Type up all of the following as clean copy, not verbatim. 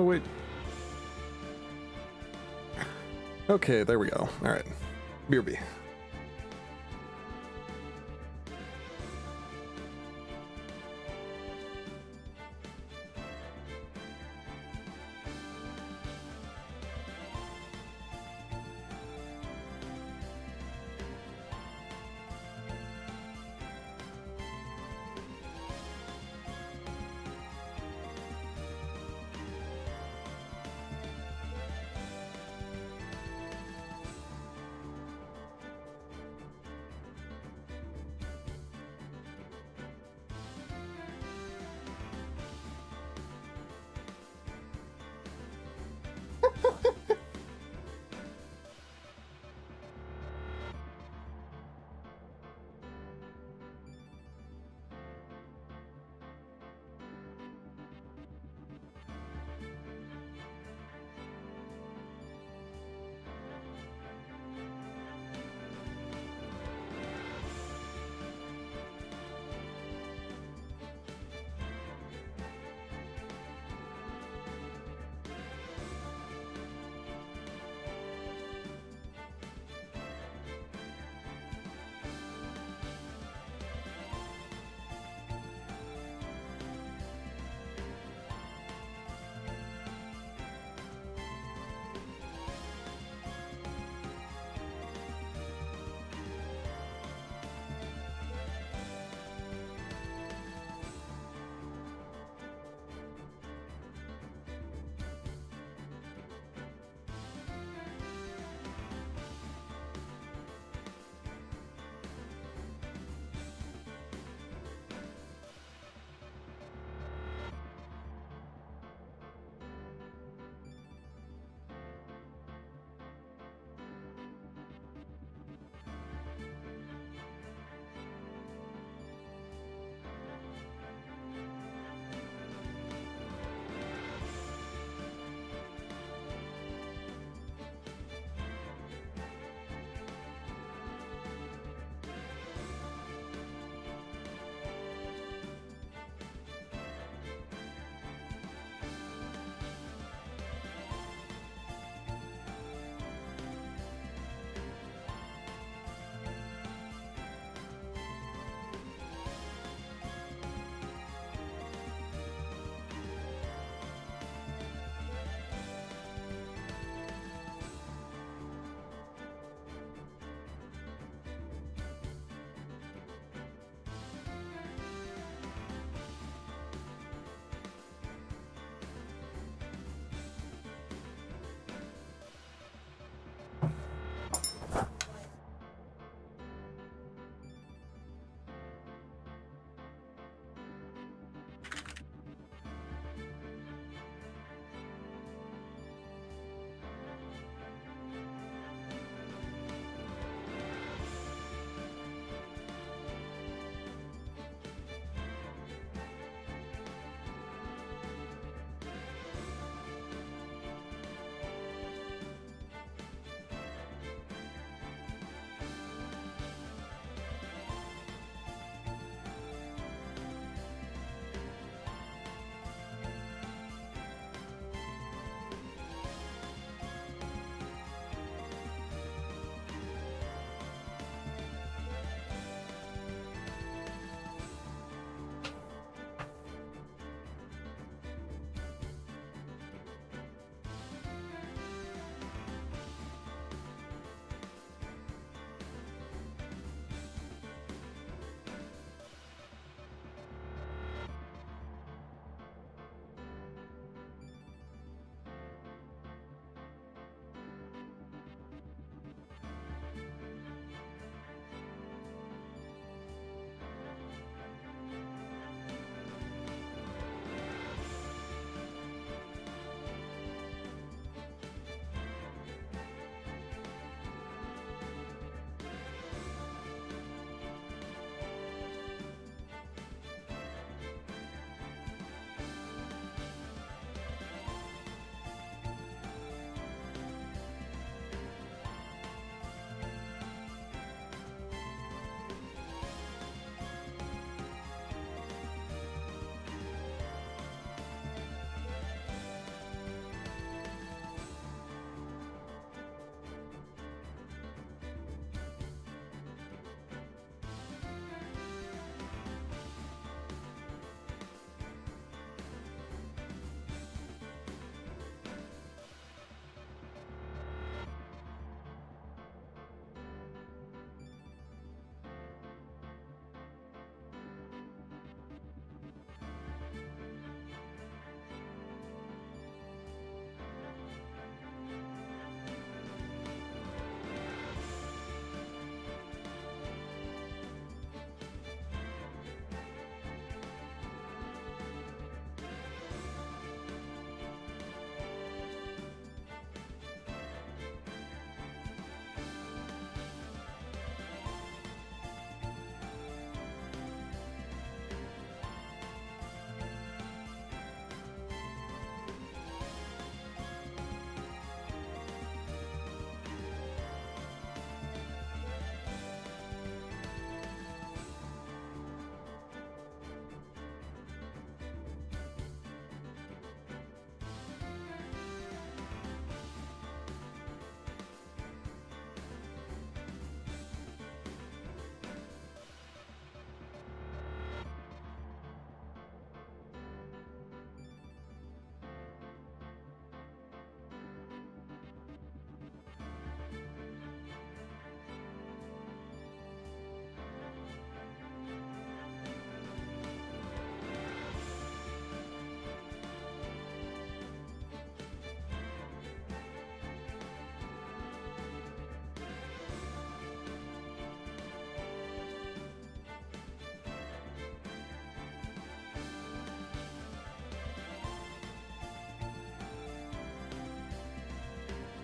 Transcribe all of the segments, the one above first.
Oh, wait. Okay, there we go. All right. BRB.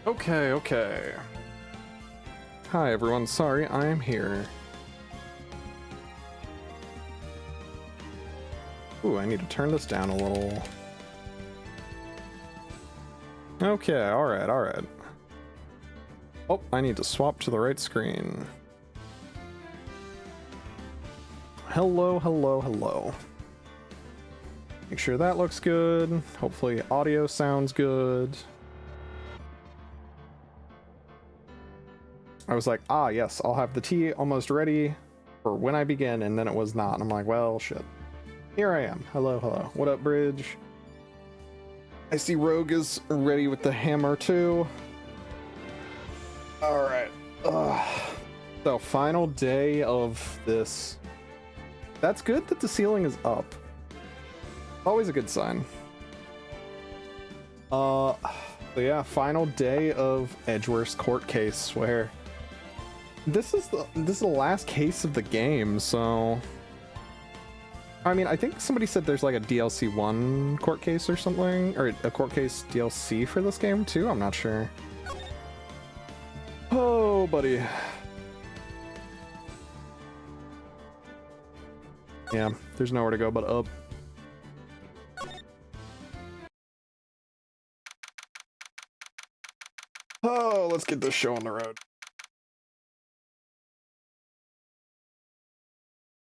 Okay. Hi everyone, sorry, I am here. Ooh, I need to turn this down a little. Okay, alright. Oh, I need to swap to the right screen. Hello. Make sure that looks good. Hopefully audio sounds good. I was like, ah, yes, I'll have the tea almost ready for when I begin, and then it was not. And I'm like, well, shit. Here I am. Hello. What up, Bridge? I see Rogue is ready with the hammer, too. Alright. So, final day of this. That's good that the ceiling is up. Always a good sign. So yeah, final day of Edgeworth's court case, where this is the last case of the game, so I mean, I think somebody said there's like a DLC 1 court case or something, or a court case DLC for this game too. I'm not sure. Oh, buddy. Yeah, there's nowhere to go but up. Oh, let's get this show on the road.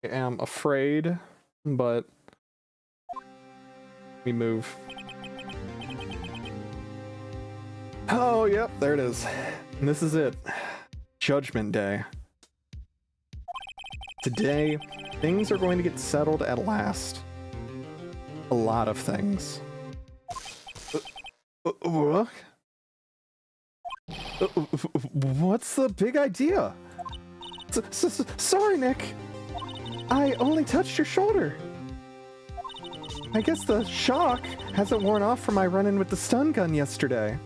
I am afraid, but we move. Oh, yep, there it is. And this is it. Judgment Day. Today, things are going to get settled at last. A lot of things. What? What's the big idea? Sorry, Nick. I only touched your shoulder. I guess the shock hasn't worn off from my run-in with the stun gun yesterday.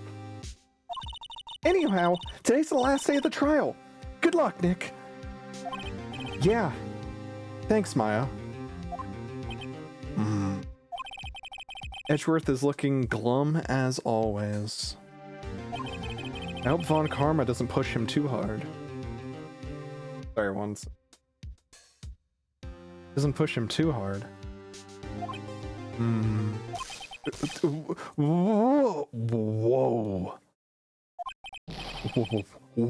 Anyhow, today's the last day of the trial. Good luck, Nick. Yeah. Thanks, Maya. Edgeworth is looking glum as always. I hope Von Karma doesn't push him too hard. Sorry, once. Doesn't push him too hard. Whoa.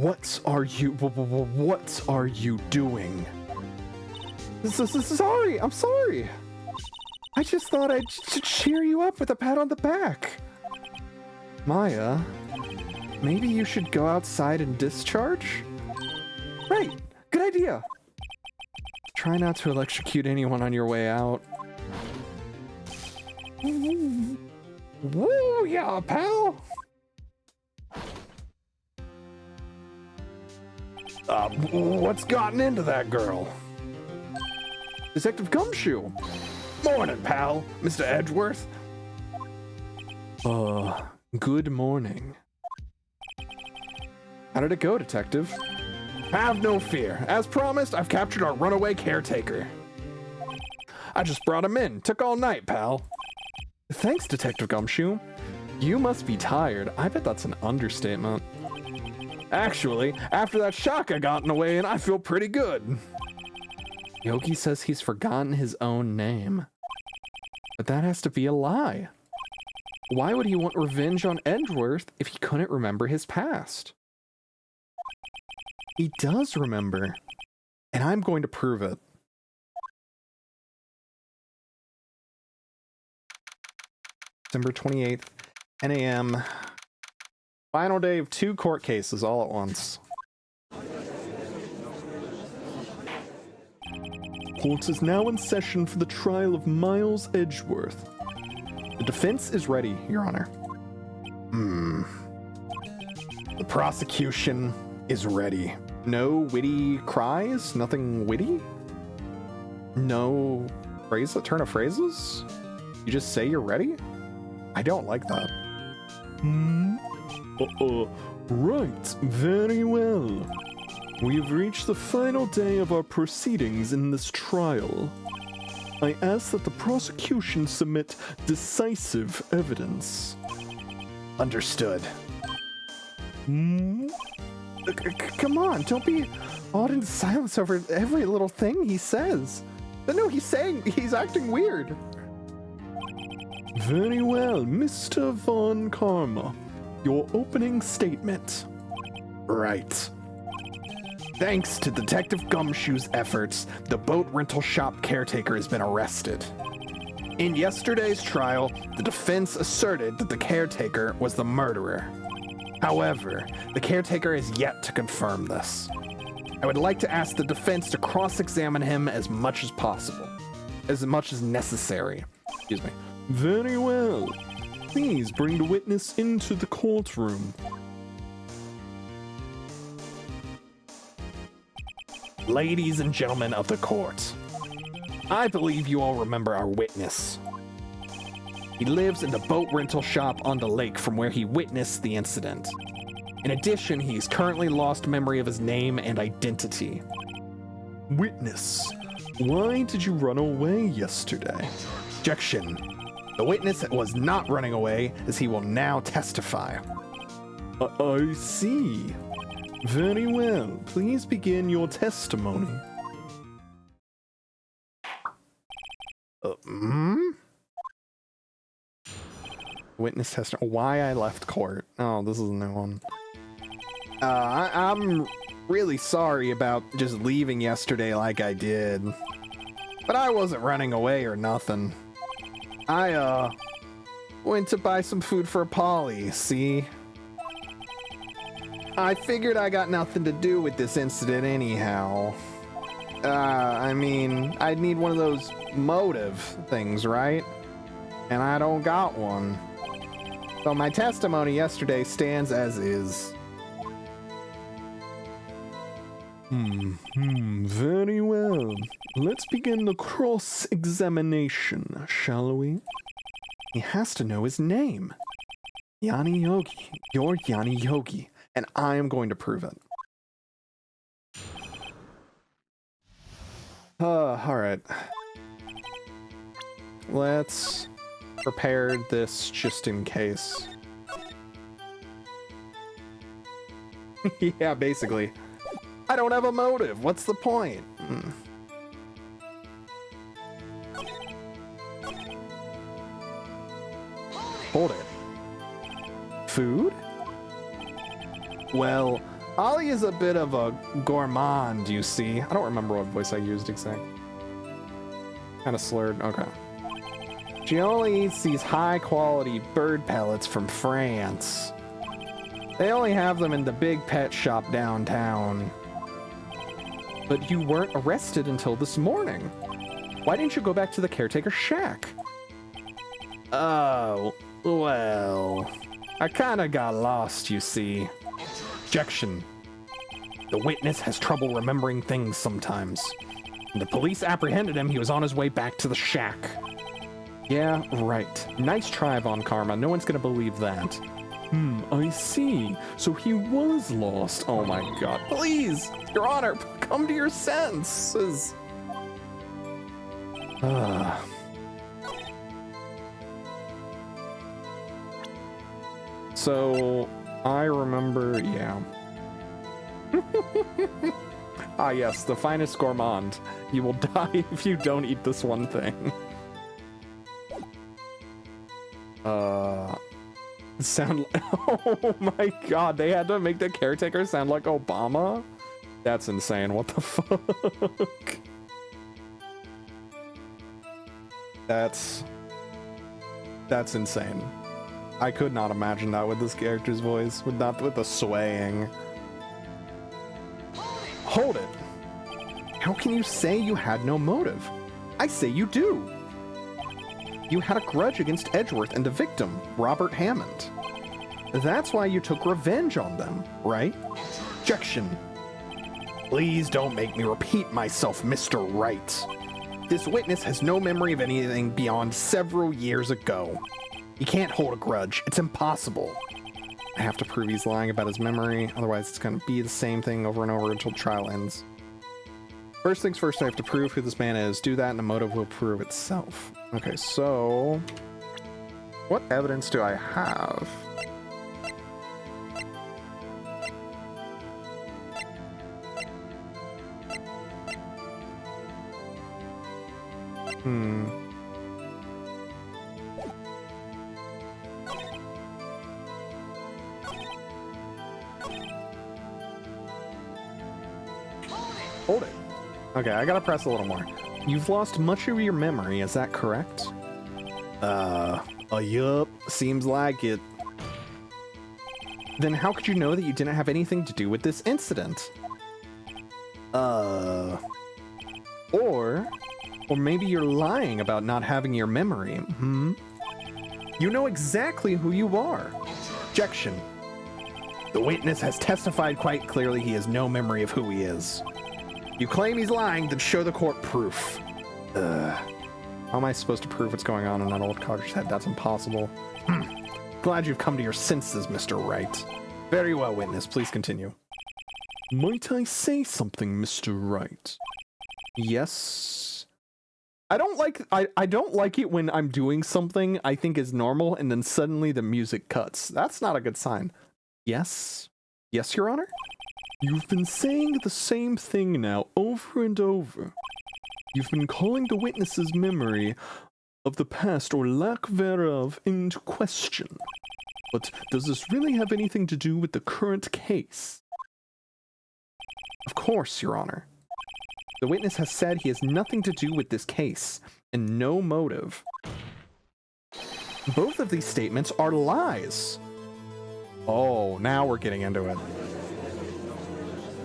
What are you doing? Sorry, I'm sorry. I just thought I'd cheer you up with a pat on the back. Maya, maybe you should go outside and discharge? Right, good idea. Try not to electrocute anyone on your way out. Woo, yeah, pal. What's gotten into that girl? Detective Gumshoe. Morning, pal. Mr. Edgeworth. Good morning. How did it go, Detective? Have no fear. As promised, I've captured our runaway caretaker. I just brought him in. Took all night, pal. Thanks, Detective Gumshoe. You must be tired. I bet that's an understatement. Actually, after that shock I got in the way, and I feel pretty good. Yogi says he's forgotten his own name. But that has to be a lie. Why would he want revenge on Edgeworth if he couldn't remember his past? He does remember, and I'm going to prove it. December 28th, 10 a.m. Final day of 2 court cases all at once. Court is now in session for the trial of Miles Edgeworth. The defense is ready, Your Honor. The prosecution is ready. No witty cries? Nothing witty? No turn of phrases? You just say you're ready? I don't like that. Right, very well. We have reached the final day of our proceedings in this trial. I ask that the prosecution submit decisive evidence. Understood. Come on, don't be awed into silence over every little thing he says. But no, he's acting weird. Very well, Mr. Von Karma. Your opening statement. Right. Thanks to Detective Gumshoe's efforts, the boat rental shop caretaker has been arrested. In yesterday's trial, the defense asserted that the caretaker was the murderer. However, the caretaker has yet to confirm this. I would like to ask the defense to cross-examine him as much as possible. As much as necessary. Excuse me. Very well. Please bring the witness into the courtroom. Ladies and gentlemen of the court, I believe you all remember our witness. He lives in the boat rental shop on the lake from where he witnessed the incident. In addition, he's currently lost memory of his name and identity. Witness, why did you run away yesterday? Objection. The witness was not running away, as he will now testify. I see. Very well. Please begin your testimony. Witness testimony. Why I left court. Oh, this is a new one. I'm really sorry about just leaving yesterday like I did. But I wasn't running away or nothing. I, went to buy some food for Polly, see? I figured I got nothing to do with this incident anyhow. I mean, I'd need one of those motive things, right? And I don't got one. So my testimony yesterday stands as is. Very well. Let's begin the cross-examination, shall we? He has to know his name. Yanni Yogi. You're Yanni Yogi, and I am going to prove it. Alright. Let's prepare this just in case. Yeah, basically. I don't have a motive. What's the point? Hold it. Food? Well, Ollie is a bit of a gourmand, you see. I don't remember what voice I used exactly. Kind of slurred. Okay. She only eats these high-quality bird pellets from France. They only have them in the big pet shop downtown. But you weren't arrested until this morning. Why didn't you go back to the caretaker's shack? Oh, well, I kinda got lost, you see. Objection. The witness has trouble remembering things sometimes. When the police apprehended him, he was on his way back to the shack. Yeah, right. Nice try, Von Karma. No one's gonna believe that. I see. So he was lost. Oh my god. Please, Your Honor, come to your senses. So, I remember, yeah. Ah yes, the finest gourmand. You will die if you don't eat this one thing. Sound oh my god, they had to make the caretaker sound like Obama? That's insane, what the fuck? That's insane. I could not imagine that with this character's voice, with the swaying. Hold it! How can you say you had no motive? I say you do! You had a grudge against Edgeworth and the victim, Robert Hammond. That's why you took revenge on them, right? Objection. Please don't make me repeat myself, Mr. Wright. This witness has no memory of anything beyond several years ago. He can't hold a grudge. It's impossible. I have to prove he's lying about his memory, otherwise it's going to be the same thing over and over until trial ends. First things first, I have to prove who this man is. Do that and the motive will prove itself. Okay, so... what evidence do I have? Hold it. Okay, I gotta press a little more. You've lost much of your memory, is that correct? Yup. Seems like it. Then how could you know that you didn't have anything to do with this incident? Or maybe you're lying about not having your memory, You know exactly who you are. Objection. The witness has testified quite clearly he has no memory of who he is. You claim he's lying, then show the court proof. How am I supposed to prove what's going on in that old cottage head? That's impossible. Glad you've come to your senses, Mr. Wright. Very well, witness. Please continue. Might I say something, Mr. Wright? Yes. I don't like it when I'm doing something I think is normal and then suddenly the music cuts. That's not a good sign. Yes. Yes, Your Honor? You've been saying the same thing now over and over. You've been calling the witness's memory of the past or lack thereof into question. But does this really have anything to do with the current case? Of course, Your Honor. The witness has said he has nothing to do with this case and no motive. Both of these statements are lies. Oh, now we're getting into it.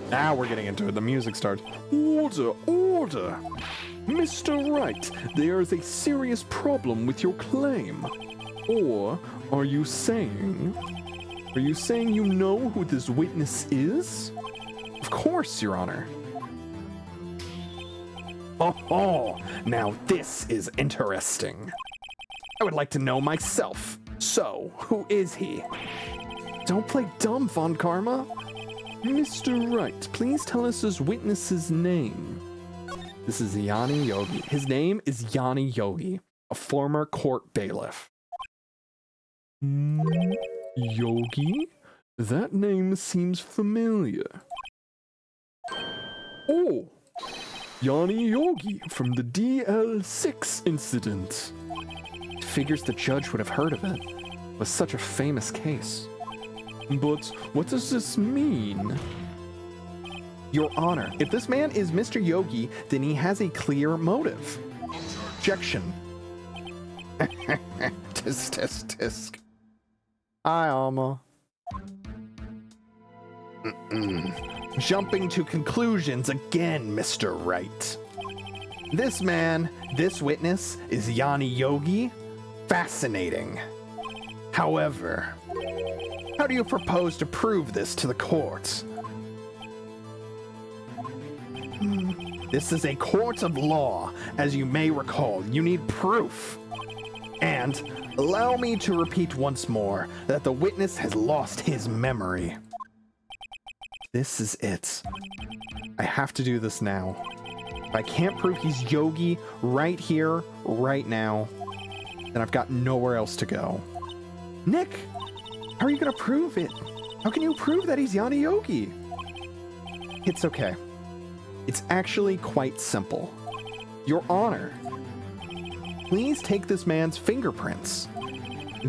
Now we're getting into it. The music starts. Order, order! Mr. Wright, there is a serious problem with your claim. Or are you saying you know who this witness is? Of course, Your Honor. Oh, now this is interesting. I would like to know myself. So, who is he? Don't play dumb, Von Karma. Mr. Wright, please tell us this witness's name. This is Yanni Yogi. His name is Yanni Yogi, a former court bailiff. Yogi? That name seems familiar. Oh, Yanni Yogi from the DL6 incident. Figures the judge would have heard of it. It was such a famous case. But what does this mean? Your Honor, if this man is Mr. Yogi, then he has a clear motive. Objection. Tisk. Hi, Alma. Jumping to conclusions again, Mr. Wright. This man, this witness, is Yanni Yogi. Fascinating. However, how do you propose to prove this to the court? This is a court of law. As you may recall, you need proof. And allow me to repeat once more that the witness has lost his memory. This is it. I have to do this now. If I can't prove he's Yogi right here, right now, then I've got nowhere else to go. Nick, how are you gonna prove it? How can you prove that he's Yanni Yogi? It's okay. It's actually quite simple. Your Honor, please take this man's fingerprints.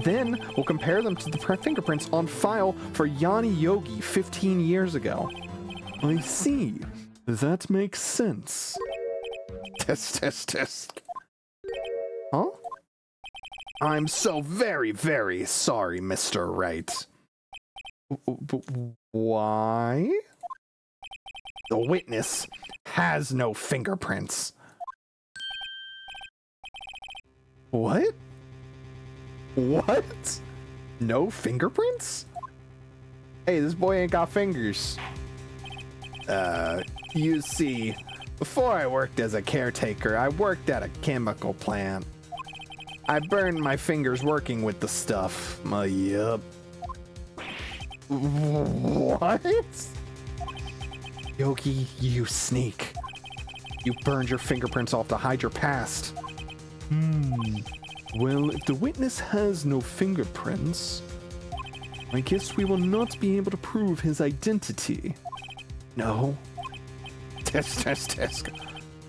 Then we'll compare them to the fingerprints on file for Yanni Yogi 15 years ago. I see. That makes sense. Test. Huh? I'm so very, very sorry, Mr. Wright. Why? The witness has no fingerprints. What? What? No fingerprints? Hey, this boy ain't got fingers. You see, before I worked as a caretaker, I worked at a chemical plant. I burned my fingers working with the stuff. Yup. What? Yogi, you sneak. You burned your fingerprints off to hide your past. Well, if the witness has no fingerprints, I guess we will not be able to prove his identity. No. Test.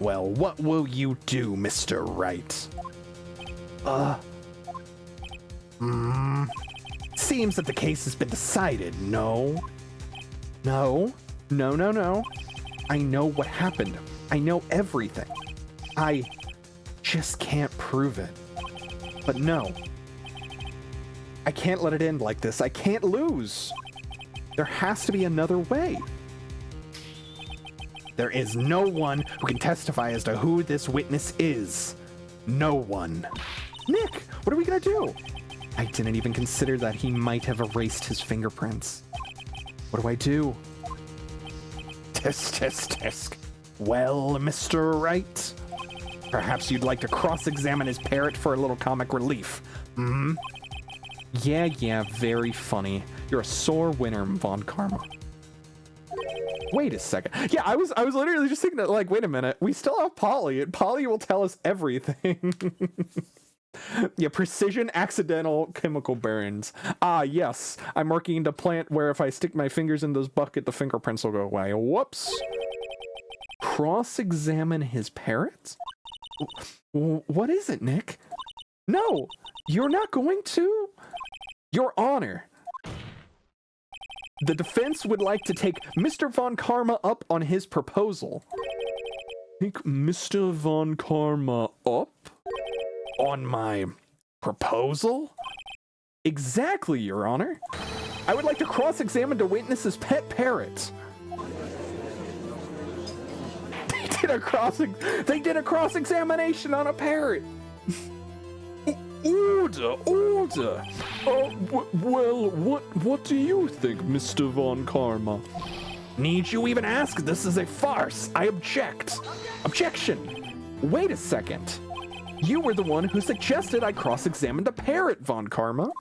Well, what will you do, Mr. Wright? Seems that the case has been decided, no? No. I know what happened. I know everything. I just can't prove it. But no. I can't let it end like this. I can't lose. There has to be another way. There is no one who can testify as to who this witness is. No one. Nick, what are we gonna do? I didn't even consider that he might have erased his fingerprints. What do I do? Tisk. Well, Mr. Wright, perhaps you'd like to cross-examine his parrot for a little comic relief. Hmm? Yeah, very funny. You're a sore winner, Von Karma. Wait a second. Yeah, I was literally just thinking that, like, wait a minute. We still have Polly, and Polly will tell us everything. Yeah, precision accidental chemical burns. Ah, yes. I'm working into plant where if I stick my fingers in those bucket, the fingerprints will go away. Whoops. Cross-examine his parrot? What is it, Nick? No, you're not going to? Your Honor. The defense would like to take Mr. Von Karma up on his proposal. Take Mr. Von Karma up? On my proposal? Exactly, Your Honor. I would like to cross-examine the witness's pet parrot. They did a cross-examination on a parrot. Order. Well, what do you think, Mr. Von Karma? Need you even ask? This is a farce. I object. Objection. Wait a second. You were the one who suggested I cross-examine the parrot, Von Karma.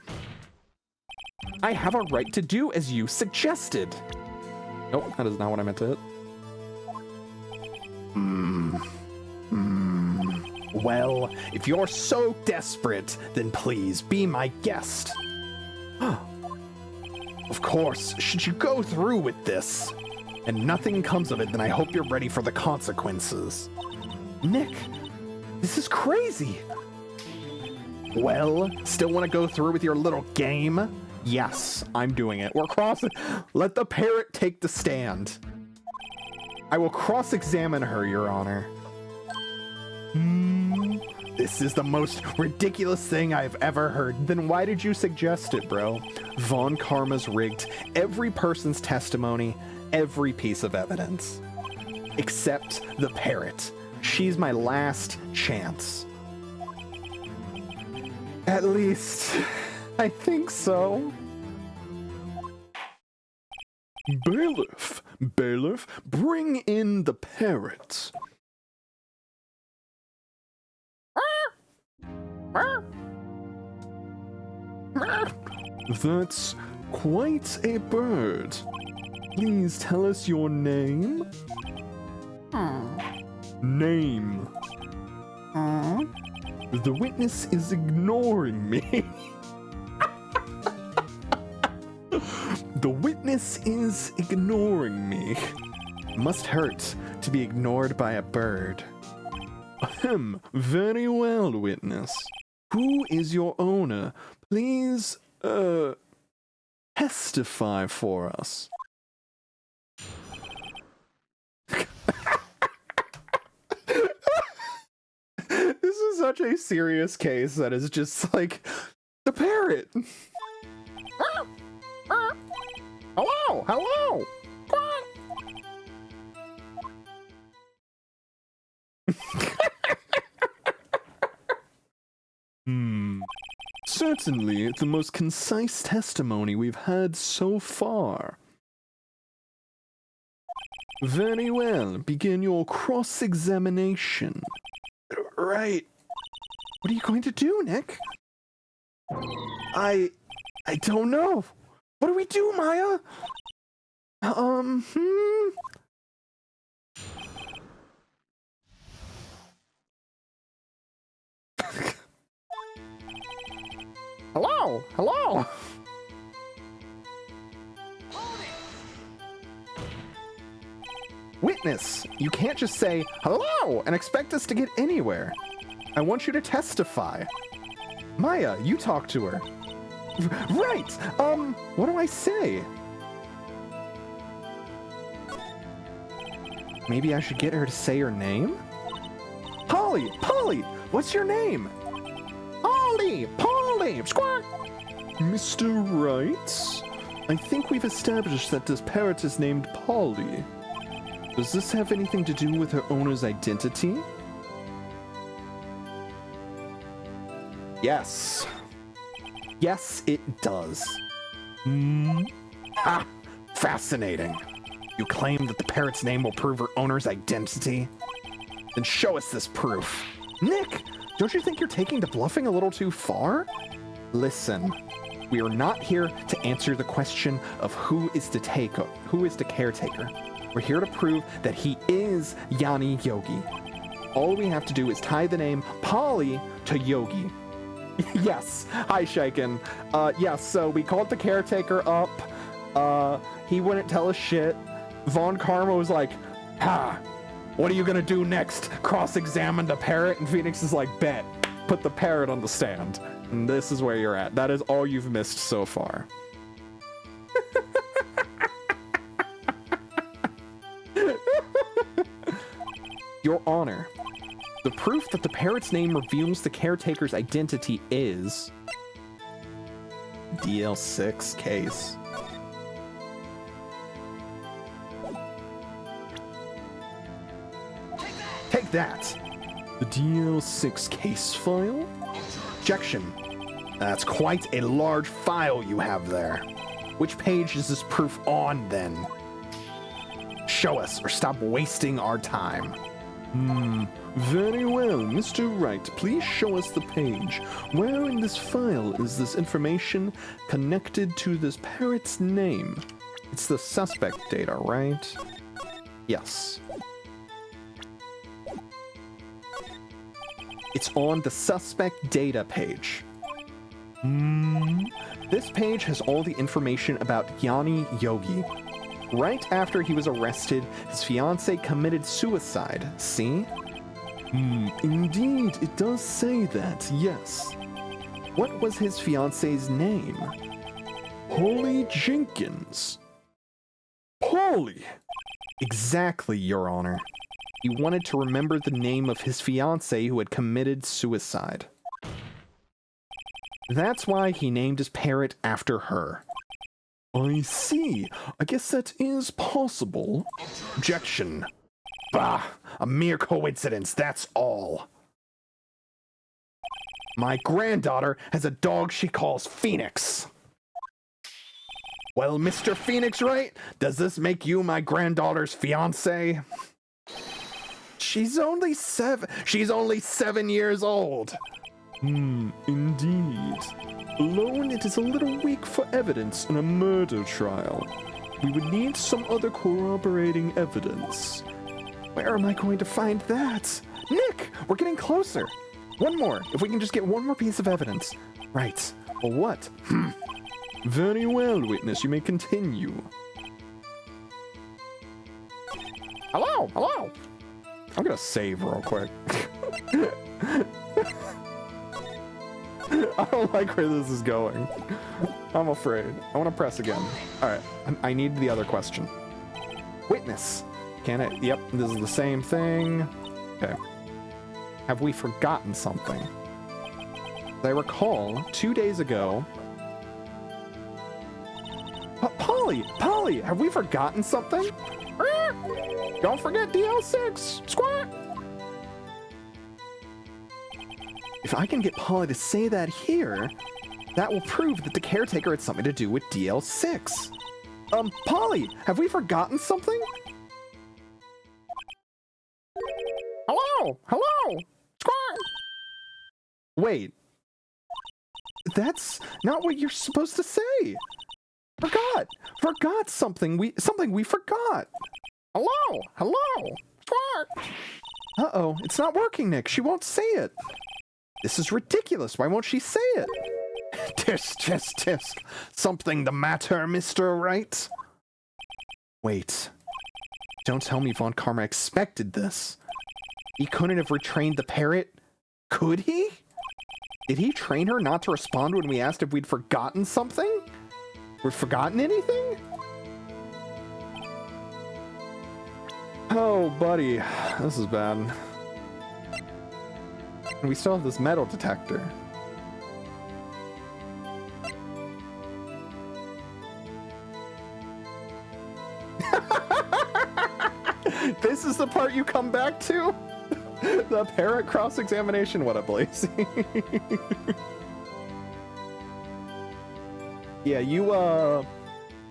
I have a right to do as you suggested. Nope, that is not what I meant to hit. Well, if you're so desperate, then please be my guest. Of course, should you go through with this, and nothing comes of it, then I hope you're ready for the consequences. Nick, this is crazy. Well, still want to go through with your little game? Yes, I'm doing it. We're crossing. Let the parrot take the stand. I will cross-examine her, Your Honor. This is the most ridiculous thing I've ever heard. Then why did you suggest it, bro? Von Karma's rigged every person's testimony, every piece of evidence. Except the parrot. She's my last chance. At least, I think so. Bailiff, bring in the parrot. That's quite a bird. Please tell us your name. Name. The witness is ignoring me. The witness is ignoring me. Must hurt to be ignored by a bird. Ahem, very well, witness. Who is your owner? Please, testify for us. This is such a serious case that is just like the parrot. Hello. Certainly, the most concise testimony we've had so far. Very well, begin your cross-examination. Right. What are you going to do, Nick? I don't know. What do we do, Maya? Hello. Witness, you can't just say hello and expect us to get anywhere. I want you to testify. Maya, you talk to her. Right, what do I say? Maybe I should get her to say her name? Polly, what's your name? Polly, squawk! Mr. Wright, I think we've established that this parrot is named Polly. Does this have anything to do with her owner's identity? Yes. Yes, it does. Ah, fascinating. You claim that the parrot's name will prove her owner's identity? Then show us this proof. Nick, don't you think you're taking the bluffing a little too far? Listen, we are not here to answer the question of who is the caretaker. We're here to prove that he is Yanni Yogi. All we have to do is tie the name Polly to Yogi. Yes, hi Shaken. Yes, so we called the caretaker up. He wouldn't tell us shit. Von Karma was like, what are you gonna do next? Cross-examine the parrot? And Phoenix is like, bet. Put the parrot on the stand. And this is where you're at. That is all you've missed so far. Your Honor, the proof that the parrot's name reveals the caretaker's identity is... DL6 case. Take that! The DL6 case file? Objection. That's quite a large file you have there. Which page is this proof on, then? Show us, or stop wasting our time. Very well, Mr. Wright. Please show us the page. Where in this file is this information connected to this parrot's name? It's the suspect data, right? Yes. It's on the suspect data page. This page has all the information about Yanni Yogi. Right after he was arrested, his fiancée committed suicide, see? Indeed, it does say that, yes. What was his fiancée's name? Polly Jenkins. Polly! Exactly, Your Honor. He wanted to remember the name of his fiancée who had committed suicide. That's why he named his parrot after her. I see. I guess that is possible. Objection. Bah, a mere coincidence, that's all. My granddaughter has a dog she calls Phoenix. Well, Mr. Phoenix Wright, does this make you my granddaughter's fiancé? She's only 7 years old. Indeed. Alone, it is a little weak for evidence in a murder trial. We would need some other corroborating evidence. Where am I going to find that? Nick, we're getting closer. One more, if we can just get one more piece of evidence. Right, well what? Very well, witness, you may continue. Hello. I'm gonna save real quick. I don't like where this is going. I'm afraid. I want to press again. Alright, I need the other question. Witness. Can it? Yep, this is the same thing. Okay. Have we forgotten something? As I recall, 2 days ago... Polly, have we forgotten something? Don't forget DL6! Squawk! If I can get Polly to say that here, that will prove that the caretaker had something to do with DL6. Polly, have we forgotten something? Hello! Squawk! Wait. That's not what you're supposed to say. Forgot something we forgot. Hello! Squawk! Uh-oh, it's not working, Nick. She won't say it. This is ridiculous. Why won't she say it? Tisk. Something the matter, Mr. Wright? Wait. Don't tell me Von Karma expected this. He couldn't have retrained the parrot. Could he? Did he train her not to respond when we asked if we'd forgotten something? We've forgotten anything? Oh, buddy. This is bad. And we still have this metal detector. This is the part you come back to? The parrot cross-examination, what a blaze. Yeah, you,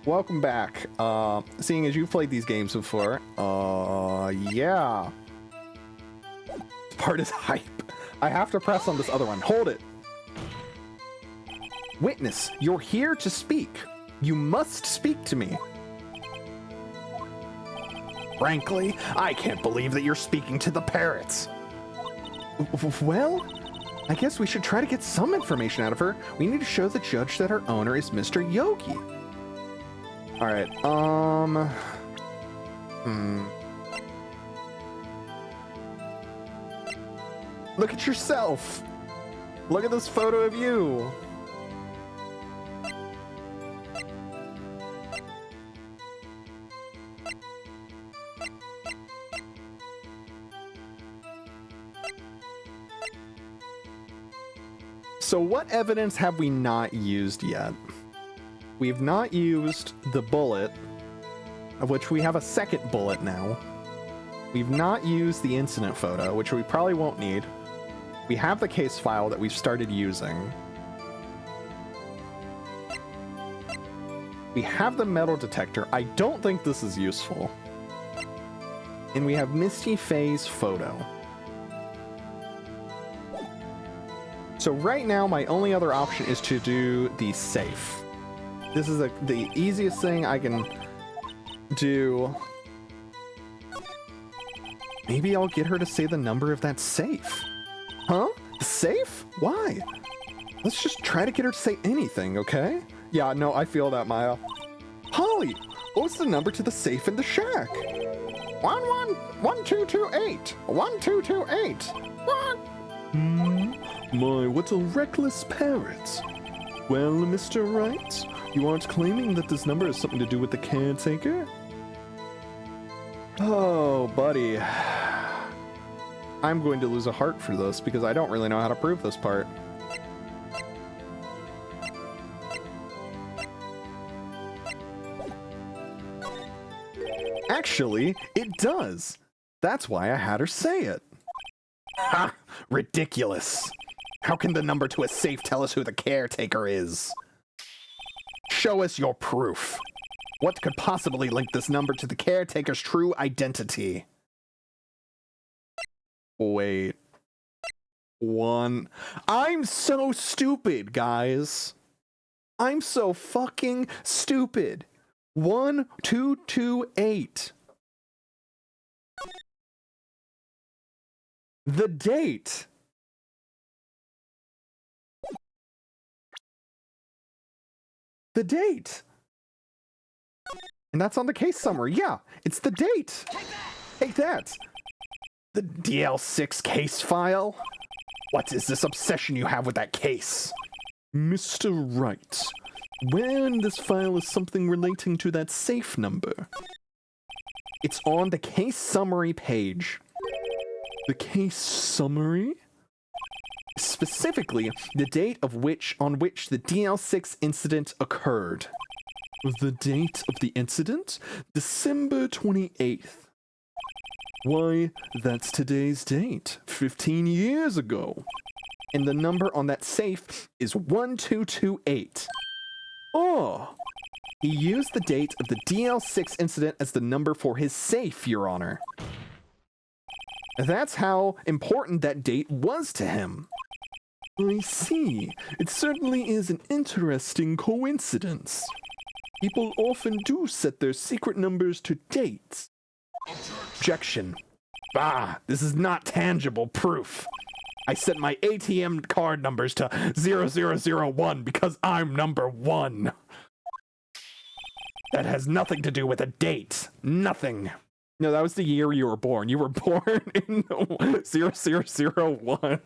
welcome back. Seeing as you've played these games before, yeah. This part is hype. I have to press on this other one. Hold it. Witness, you're here to speak. You must speak to me. Frankly, I can't believe that you're speaking to the parrots. Well, I guess we should try to get some information out of her. We need to show the judge that her owner is Mr. Yogi. All right, Look at yourself. Look at this photo of you. So what evidence have we not used yet? We've not used the bullet, of which we have a second bullet now. We've not used the incident photo, which we probably won't need. We have the case file that we've started using. We have the metal detector. I don't think this is useful. And we have Misty Faye's photo. So right now, my only other option is to do the safe. This is the easiest thing I can do. Maybe I'll get her to say the number of that safe. Huh? The safe? Why? Let's just try to get her to say anything, okay? Yeah, no, I feel that, Maya. Holly, what's the number to the safe in the shack? 111228. 1228. What? My, what a reckless parrot. Well, Mr. Wright, you aren't claiming that this number has something to do with the caretaker? Oh, buddy. I'm going to lose a heart for this because I don't really know how to prove this part. Actually, it does. That's why I had her say it. Ha! Ridiculous. How can the number to a safe tell us who the caretaker is? Show us your proof. What could possibly link this number to the caretaker's true identity? Wait. I'm so stupid, guys. I'm so fucking stupid. 1228. The date. The date. And that's on the case summary. Yeah, it's the date. Take that. The DL6 case file? What is this obsession you have with that case? Mr. Wright, where in this file is something relating to that safe number? It's on the case summary page. The case summary? Specifically, the date on which the DL6 incident occurred. The date of the incident? December 28th. Why, that's today's date, 15 years ago. And the number on that safe is 1228. Oh! He used the date of the DL6 incident as the number for his safe, Your Honor. That's how important that date was to him. I see. It certainly is an interesting coincidence. People often do set their secret numbers to dates. Objection. This is not tangible proof. I set my ATM card numbers to 0001 because I'm number 1. That has nothing to do with a date. Nothing. No, that was the year you were born. You were born in 0001.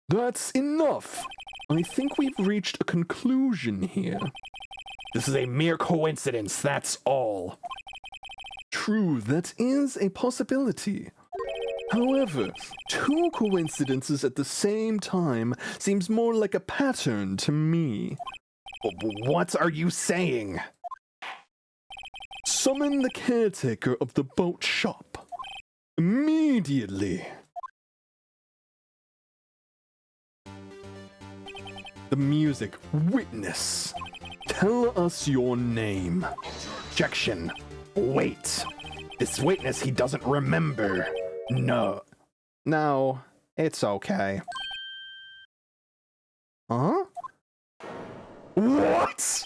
That's enough. I think we've reached a conclusion here. This is a mere coincidence, that's all. True, that is a possibility. However, two coincidences at the same time seems more like a pattern to me. What are you saying? Summon the caretaker of the boat shop. Immediately. The music. Witness. Tell us your name. Objection. Wait. This witness he doesn't remember. No. No. It's okay. Huh? What?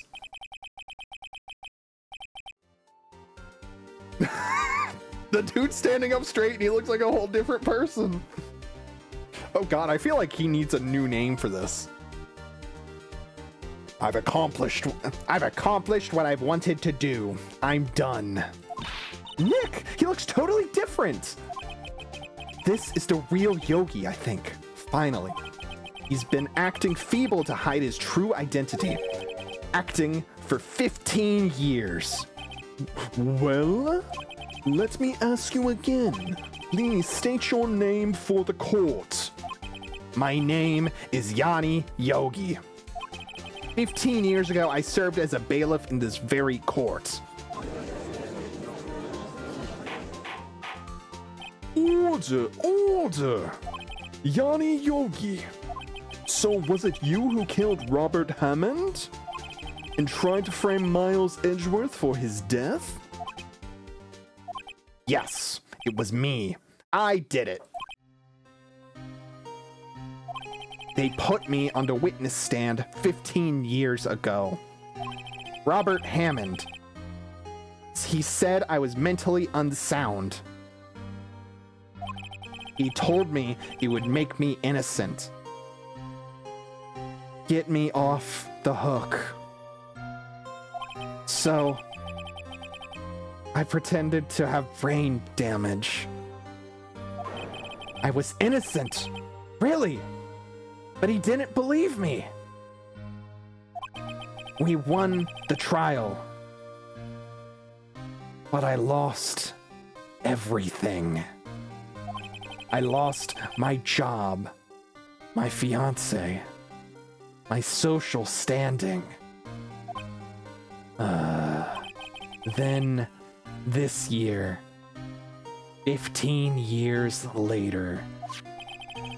The dude's standing up straight and he looks like a whole different person. Oh god, I feel like he needs a new name for this. I've accomplished what I've wanted to do. I'm done. Nick, he looks totally different. This is the real Yogi, I think. Finally. He's been acting feeble to hide his true identity. Acting for 15 years. Well, let me ask you again. Please state your name for the court. My name is Yanni Yogi. 15 years ago, I served as a bailiff in this very court. Order, order! Yanni Yogi. So was it you who killed Robert Hammond? And tried to frame Miles Edgeworth for his death? Yes, it was me. I did it. They put me on the witness stand 15 years ago. Robert Hammond. He said I was mentally unsound. He told me he would make me innocent. Get me off the hook. So, I pretended to have brain damage. I was innocent. Really? But he didn't believe me. We won the trial. But I lost everything. I lost my job, my fiance, my social standing. Then this year, 15 years later,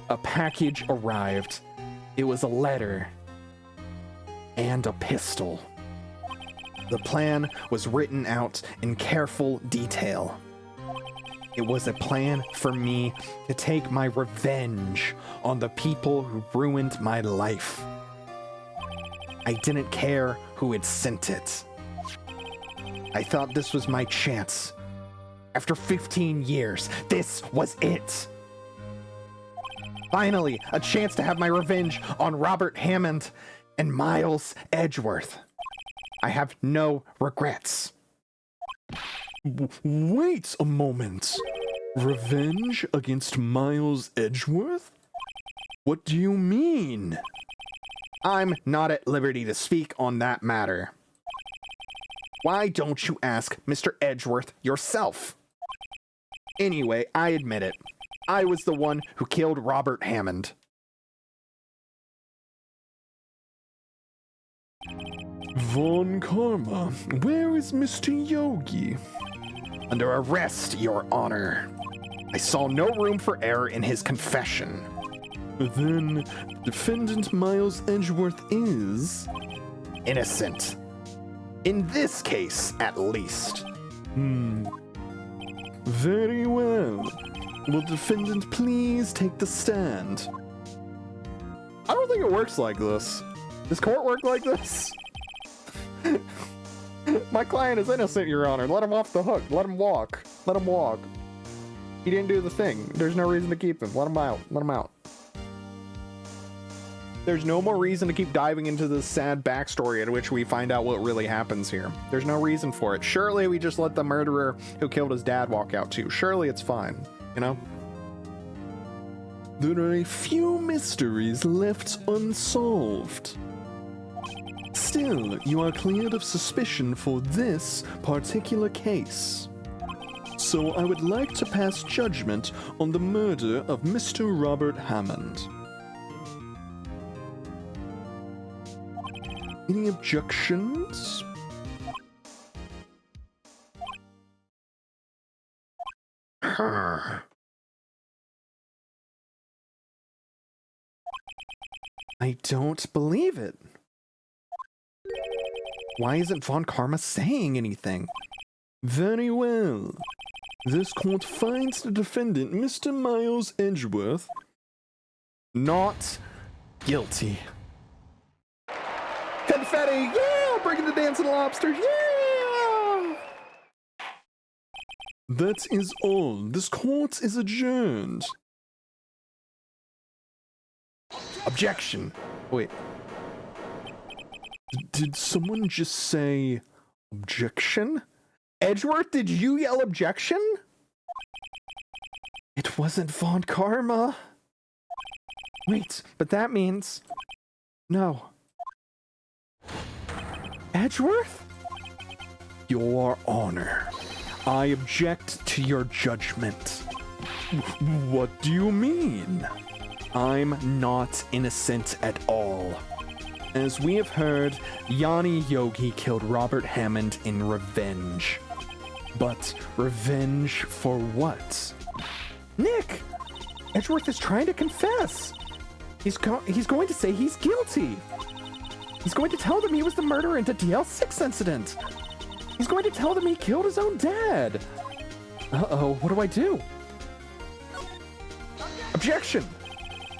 a package arrived. It was a letter and a pistol. The plan was written out in careful detail. It was a plan for me to take my revenge on the people who ruined my life. I didn't care who had sent it. I thought this was my chance. After 15 years, this was it. Finally, a chance to have my revenge on Robert Hammond and Miles Edgeworth. I have no regrets. Wait a moment. Revenge against Miles Edgeworth? What do you mean? I'm not at liberty to speak on that matter. Why don't you ask Mr. Edgeworth yourself? Anyway, I admit it. I was the one who killed Robert Hammond. Von Karma, where is Mr. Yogi? Under arrest, Your Honor. I saw no room for error in his confession. Then, defendant Miles Edgeworth is... innocent. In this case, at least. Very well. Will defendant please take the stand? I don't think it works like this. Does court work like this? My client is innocent, Your Honor. Let him off the hook. Let him walk. Let him walk. He didn't do the thing. There's no reason to keep him. Let him out. Let him out. There's no more reason to keep diving into this sad backstory in which we find out what really happens here. There's no reason for it. Surely we just let the murderer who killed his dad walk out too. Surely it's fine, you know? There are a few mysteries left unsolved. Still, you are cleared of suspicion for this particular case. So I would like to pass judgment on the murder of Mr. Robert Hammond. Any objections? I don't believe it. Why isn't Von Karma saying anything? Very well. This court finds the defendant, Mr. Miles Edgeworth, not guilty. Confetti! Yeah! Bringing the dancing lobster! Yeah! That is all. This court is adjourned. Objection. Wait. Did someone just say objection? Edgeworth, did you yell objection? It wasn't Von Karma. Wait, but that means... No. Edgeworth? Your Honor, I object to your judgment. What do you mean? I'm not innocent at all. As we have heard, Yanni Yogi killed Robert Hammond in revenge. But revenge for what? Nick! Edgeworth is trying to confess. He's going to say he's guilty. He's going to tell them he was the murderer in the DL6 incident. He's going to tell them he killed his own dad. Uh-oh, what do I do? Objection!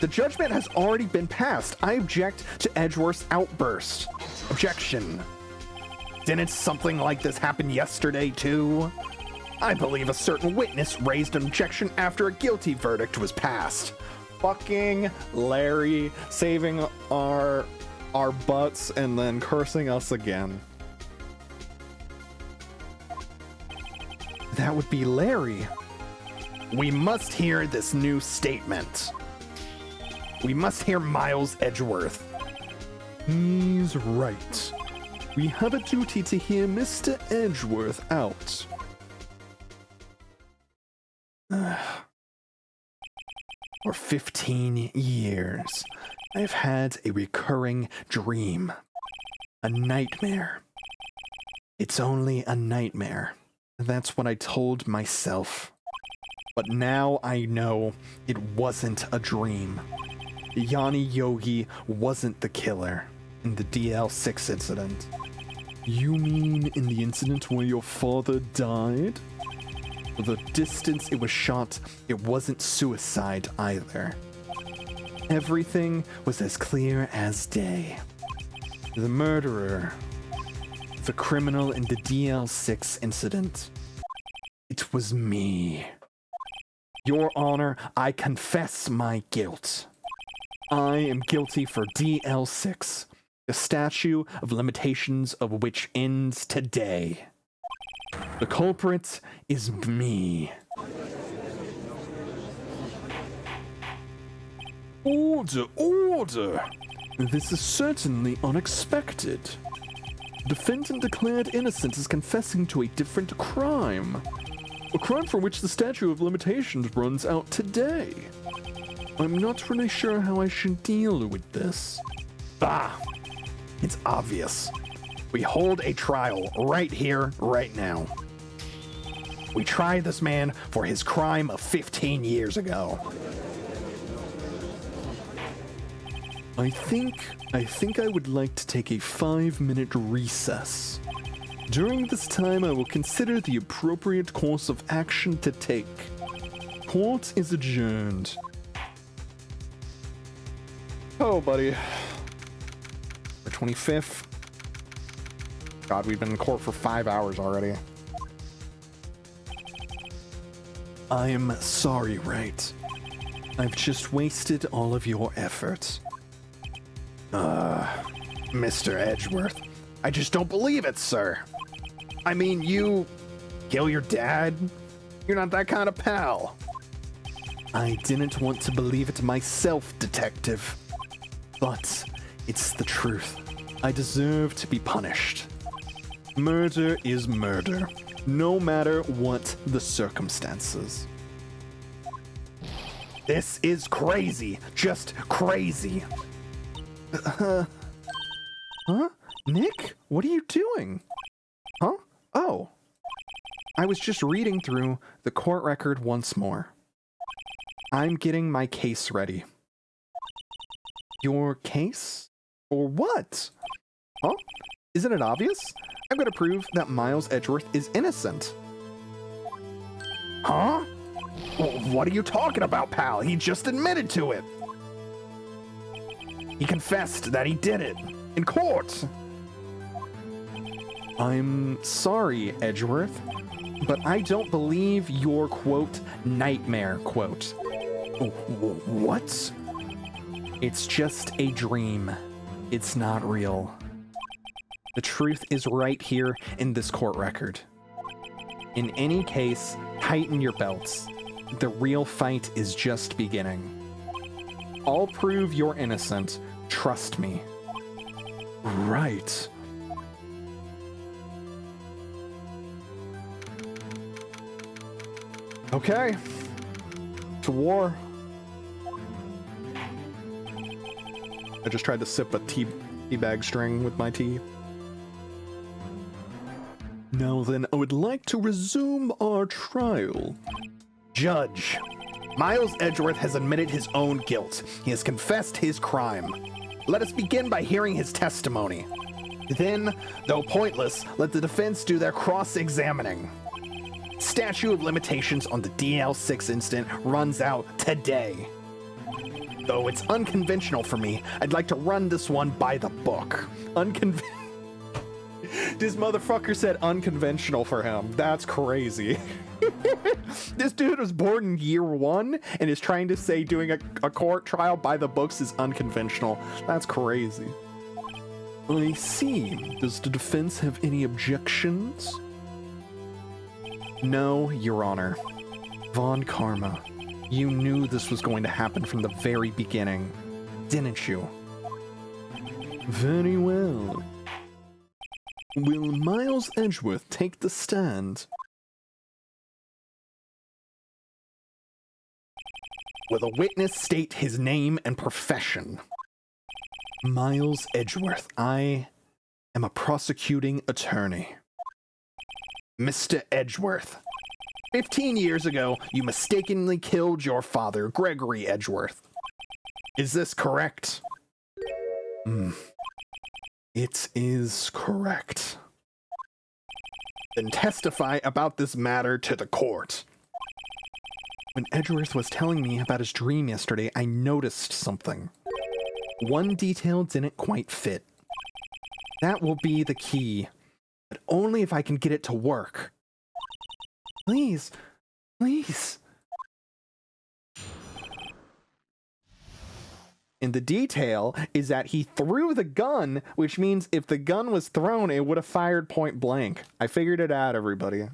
The judgment has already been passed. I object to Edgeworth's outburst. Objection. Didn't something like this happen yesterday, too? I believe a certain witness raised an objection after a guilty verdict was passed. Fucking Larry saving our butts and then cursing us again. That would be Larry. We must hear this new statement. We must hear Miles Edgeworth. He's right. We have a duty to hear Mr. Edgeworth out. For 15 years, I've had a recurring dream. A nightmare. It's only a nightmare. That's what I told myself. But now I know it wasn't a dream. Yanni Yogi wasn't the killer in the DL6 incident. You mean in the incident where your father died? The distance it was shot, it wasn't suicide either. Everything was as clear as day. The murderer, the criminal in the DL6 incident, it was me. Your Honor, I confess my guilt. I am guilty for DL6, the statute of limitations of which ends today. The culprit is me. Order, order! This is certainly unexpected. The defendant declared innocent is confessing to a different crime. A crime for which the statute of limitations runs out today. I'm not really sure how I should deal with this. It's obvious. We hold a trial right here, right now. We try this man for his crime of 15 years ago. I think I would like to take a 5-minute recess. During this time, I will consider the appropriate course of action to take. Court is adjourned. Oh, buddy. The 25th. God, we've been in court for 5 hours already. I'm sorry, Wright. I've just wasted all of your effort. Mr. Edgeworth, I just don't believe it, sir. I mean, you kill your dad? You're not that kind of pal. I didn't want to believe it myself, Detective. But it's the truth. I deserve to be punished. Murder is murder, no matter what the circumstances. This is crazy. Just crazy. Huh? Nick? What are you doing? Huh? Oh. I was just reading through the court record once more. I'm getting my case ready. Your case? For what? Huh? Isn't it obvious? I'm going to prove that Miles Edgeworth is innocent. Huh? What are you talking about, pal? He just admitted to it. He confessed that he did it in court. I'm sorry, Edgeworth, but I don't believe your, quote, nightmare, quote. What? It's just a dream. It's not real. The truth is right here in this court record. In any case, tighten your belts. The real fight is just beginning. I'll prove you're innocent. Trust me. Right. Okay. To war. I just tried to sip a tea bag string with my tea. Now then, I would like to resume our trial. Judge, Miles Edgeworth has admitted his own guilt. He has confessed his crime. Let us begin by hearing his testimony. Then, though pointless, let the defense do their cross-examining. Statute of limitations on the DL6 incident runs out today. Though it's unconventional for me, I'd like to run this one by the book. This motherfucker said unconventional for him. That's crazy. This dude was born in year 1 and is trying to say doing a court trial by the books is unconventional. That's crazy. I see. Does the defense have any objections? No, Your Honor. Von Karma, you knew this was going to happen from the very beginning, didn't you? Very well. Will Miles Edgeworth take the stand? Will the witness state his name and profession? Miles Edgeworth, I am a prosecuting attorney. Mr. Edgeworth, 15 years ago, you mistakenly killed your father, Gregory Edgeworth. Is this correct? It is correct. Then testify about this matter to the court. When Edgeworth was telling me about his dream yesterday, I noticed something. One detail didn't quite fit. That will be the key, but only if I can get it to work. Please, please. And the detail is that he threw the gun, which means if the gun was thrown, it would have fired point blank. I figured it out, everybody.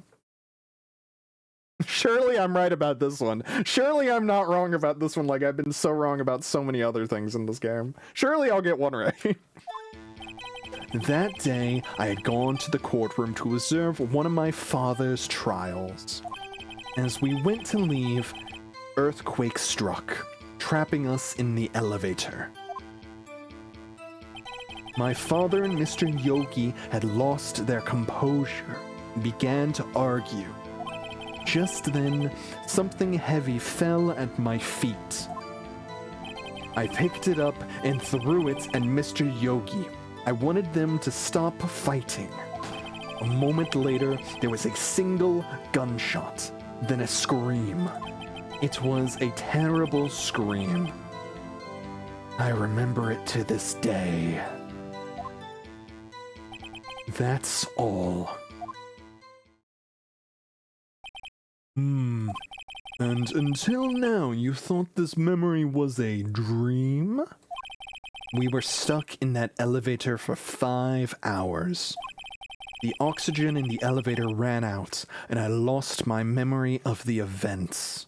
Surely I'm right about this one. Surely I'm not wrong about this one like I've been so wrong about so many other things in this game. Surely I'll get one right. That day, I had gone to the courtroom to observe one of my father's trials. As we went to leave, earthquake struck, trapping us in the elevator. My father and Mr. Yogi had lost their composure and began to argue. Just then, something heavy fell at my feet. I picked it up and threw it at Mr. Yogi. I wanted them to stop fighting. A moment later, there was a single gunshot, then a scream. It was a terrible scream. I remember it to this day. That's all. And until now, you thought this memory was a dream? We were stuck in that elevator for 5 hours. The oxygen in the elevator ran out, and I lost my memory of the events.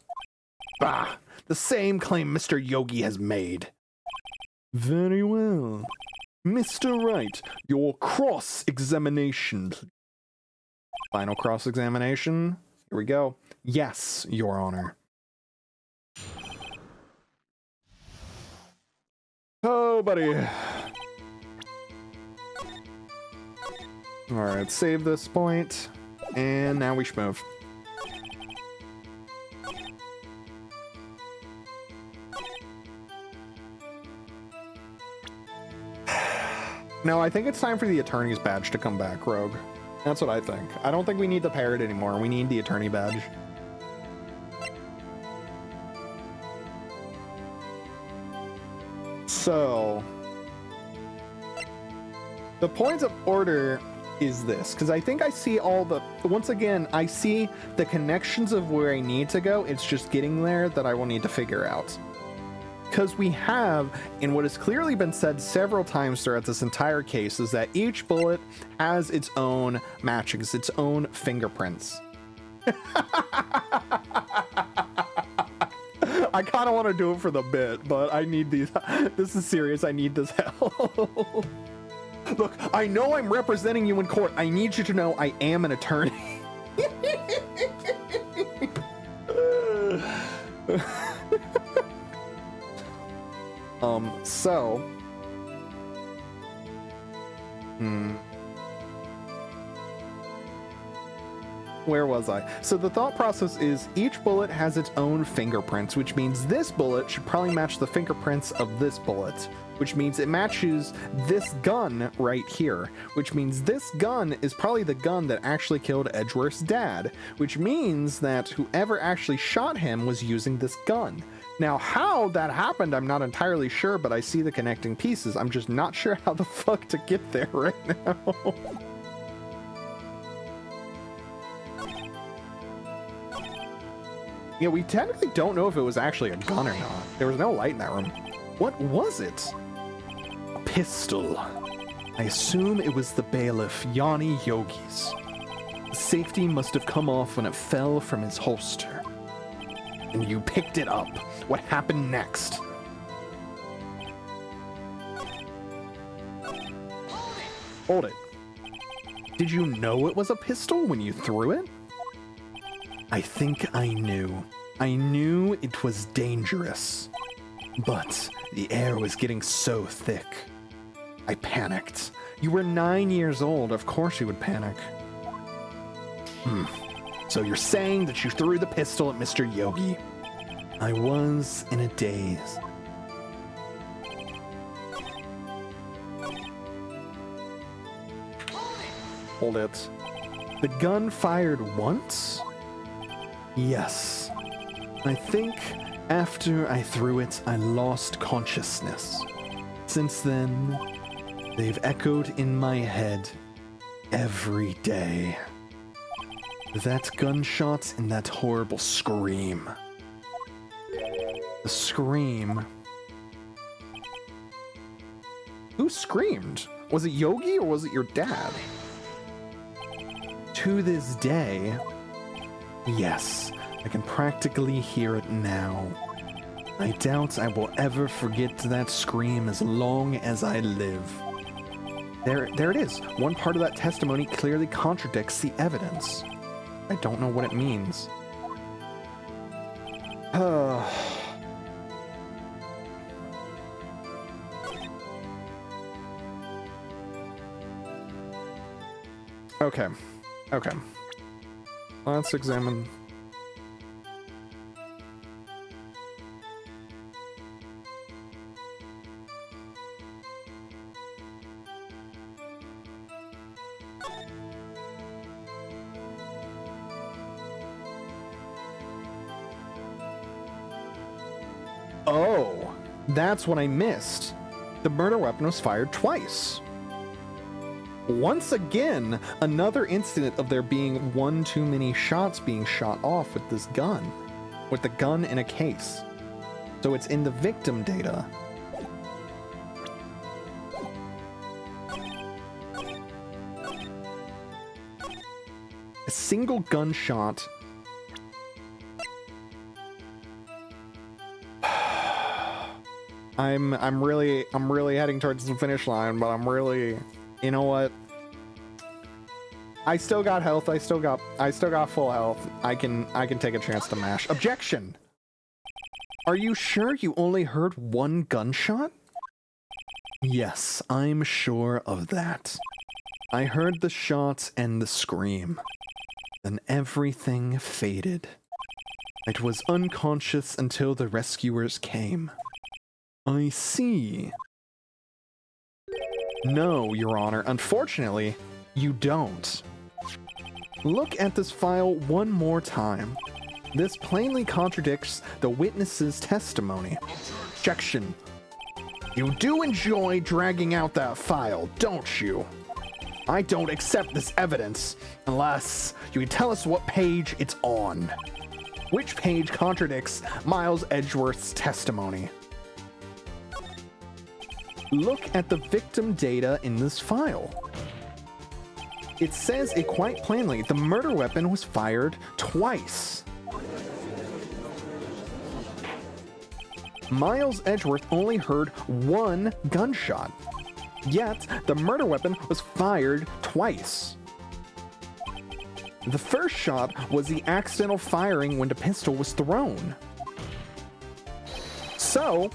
Bah! The same claim Mr. Yogi has made. Very well. Mr. Wright, your cross-examination. Final cross-examination. Here we go. Yes, Your Honor. Oh, buddy. Alright, save this point. And now we schmove. No, I think it's time for the attorney's badge to come back, Rogue. That's what I think. I don't think we need the parrot anymore. We need the attorney badge. So, the point of order is this, because I think I see all the, once again, I see the connections of where I need to go. It's just getting there that I will need to figure out. Because we have, and what has clearly been said several times throughout this entire case, is that each bullet has its own matchings, its own fingerprints. I kind of want to do it for the bit, but I need these. This is serious. I need this help. Look, I know I'm representing you in court. I need you to know I am an attorney. So. Where was I? So the thought process is each bullet has its own fingerprints, which means this bullet should probably match the fingerprints of this bullet, which means it matches this gun right here, which means this gun is probably the gun that actually killed Edgeworth's dad, which means that whoever actually shot him was using this gun. Now, how that happened, I'm not entirely sure, but I see the connecting pieces. I'm just not sure how the fuck to get there right now. Yeah, we technically don't know if it was actually a gun or not. There was no light in that room. What was it? A pistol. I assume it was the bailiff, Yanni Yogi's. The safety must have come off when it fell from his holster. And you picked it up. What happened next? Hold it. Did you know it was a pistol when you threw it? I think I knew. I knew it was dangerous. But the air was getting so thick. I panicked. You were 9 years old. Of course you would panic. So you're saying that you threw the pistol at Mr. Yogi? I was in a daze. Hold it. The gun fired once? Yes. I think after I threw it, I lost consciousness. Since then, they've echoed in my head every day. That gunshot and that horrible scream. The scream. Who screamed? Was it Yogi or was it your dad? To this day, yes, I can practically hear it now. I doubt I will ever forget that scream as long as I live. There it is. One part of that testimony clearly contradicts the evidence. I don't know what it means. Okay. Okay. Let's examine. Oh, that's what I missed. The murder weapon was fired twice. Once again, another incident of there being one too many shots being shot off with this gun. With the gun in a case. So it's in the victim data. A single gunshot. I'm really heading towards the finish line, but you know what? I still got health. I still got full health. I can take a chance to mash. Objection. Are you sure you only heard one gunshot? Yes, I'm sure of that. I heard the shots and the scream. Then everything faded. I was unconscious until the rescuers came. I see. No, Your Honor, unfortunately, you don't. Look at this file one more time. This plainly contradicts the witness's testimony. Objection. You do enjoy dragging out that file, don't you? I don't accept this evidence unless you can tell us what page it's on. Which page contradicts Miles Edgeworth's testimony? Look at the victim data in this file. It says it quite plainly. The murder weapon was fired twice. Miles Edgeworth only heard one gunshot, yet the murder weapon was fired twice. The first shot was the accidental firing when the pistol was thrown. So,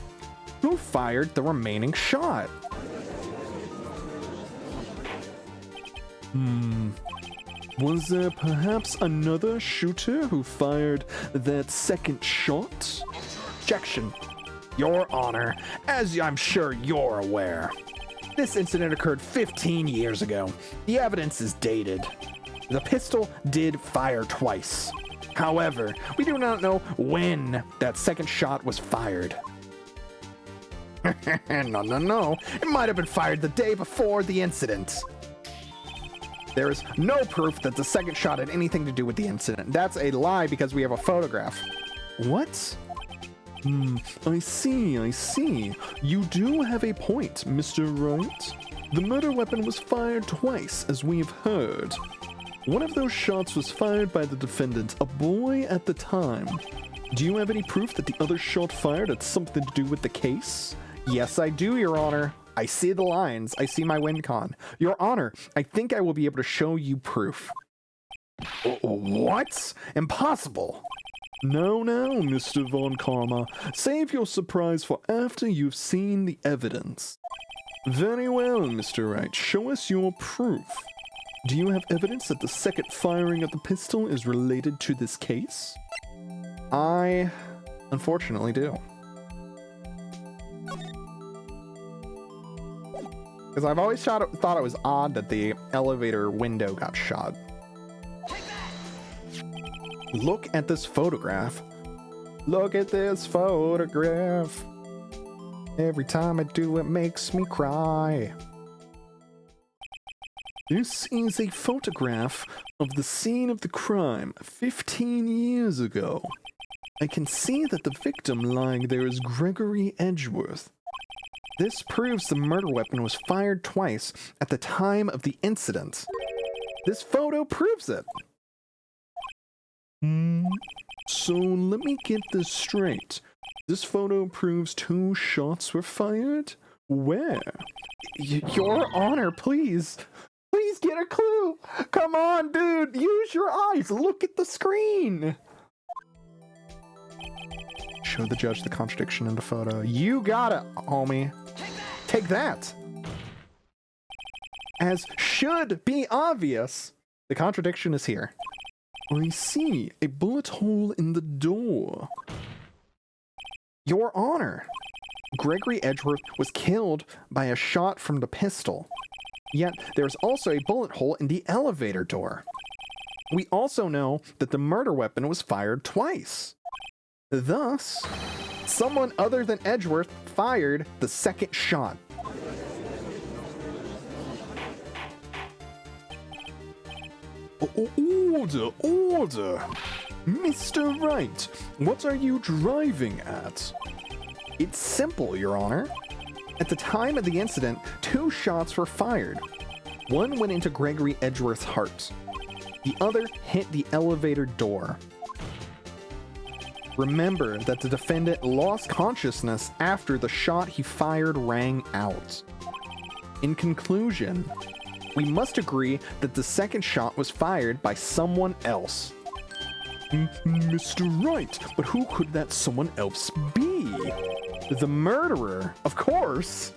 who fired the remaining shot? Was there perhaps another shooter who fired that second shot? Objection. Your Honor, as I'm sure you're aware, this incident occurred 15 years ago. The evidence is dated. The pistol did fire twice. However, we do not know when that second shot was fired. No. It might have been fired the day before the incident. There is no proof that the second shot had anything to do with the incident. That's a lie because we have a photograph. What? I see. You do have a point, Mr. Wright. The murder weapon was fired twice, as we've heard. One of those shots was fired by the defendant, a boy at the time. Do you have any proof that the other shot fired had something to do with the case? Yes, I do, Your Honor. I see the lines. I see my win con. Your Honor, I think I will be able to show you proof. What? Impossible. No, Mr. Von Karma. Save your surprise for after you've seen the evidence. Very well, Mr. Wright. Show us your proof. Do you have evidence that the second firing of the pistol is related to this case? I, unfortunately, do. Because I've always thought it was odd that the elevator window got shot. Look at this photograph. Look at this photograph. Every time I do, it makes me cry. This is a photograph of the scene of the crime 15 years ago. I can see that the victim lying there is Gregory Edgeworth. This proves the murder weapon was fired twice at the time of the incident. This photo proves it. So let me get this straight. This photo proves 2 shots were fired? Where? Your Honor, please. Please get a clue. Come on, dude. Use your eyes. Look at the screen. Show the judge the contradiction in the photo. You got it, homie. Take that. As should be obvious, the contradiction is here. I see. A bullet hole in the door. Your Honor, Gregory Edgeworth was killed by a shot from the pistol. Yet, there's also a bullet hole in the elevator door. We also know that the murder weapon was fired twice. Thus, someone other than Edgeworth fired the second shot. Order! Mr. Wright, what are you driving at? It's simple, Your Honor. At the time of the incident, 2 shots were fired. One went into Gregory Edgeworth's heart. The other hit the elevator door. Remember that the defendant lost consciousness after the shot he fired rang out. In conclusion, we must agree that the second shot was fired by someone else. Mr. Wright, but who could that someone else be? The murderer, of course.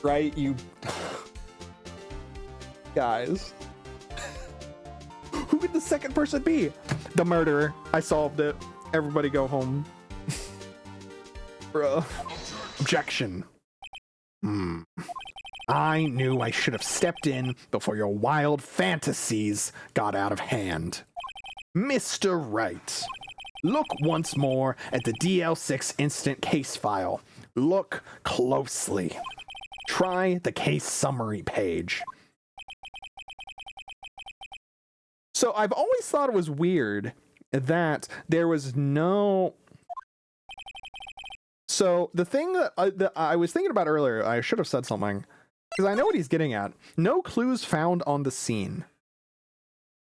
Right, you... Guys. Who could the second person be? The murderer. I solved it. Everybody go home. Bruh. Objection. I knew I should have stepped in before your wild fantasies got out of hand. Mr. Wright, look once more at the DL6 incident case file. Look closely. Try the case summary page. So I've always thought it was weird that there was no... So the thing that I was thinking about earlier, I should have said something, because I know what he's getting at. No clues found on the scene.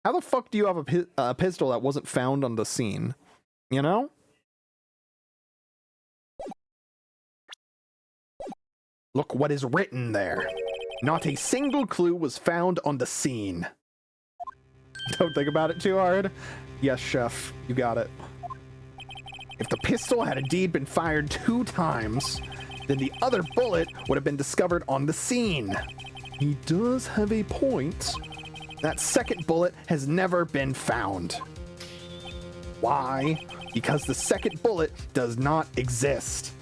How the fuck do you have a pistol that wasn't found on the scene? You know? Look what is written there. Not a single clue was found on the scene. Don't think about it too hard. Yes, chef, you got it. If the pistol had indeed been fired 2 times, then the other bullet would have been discovered on the scene. He does have a point. That second bullet has never been found. Why? Because the second bullet does not exist.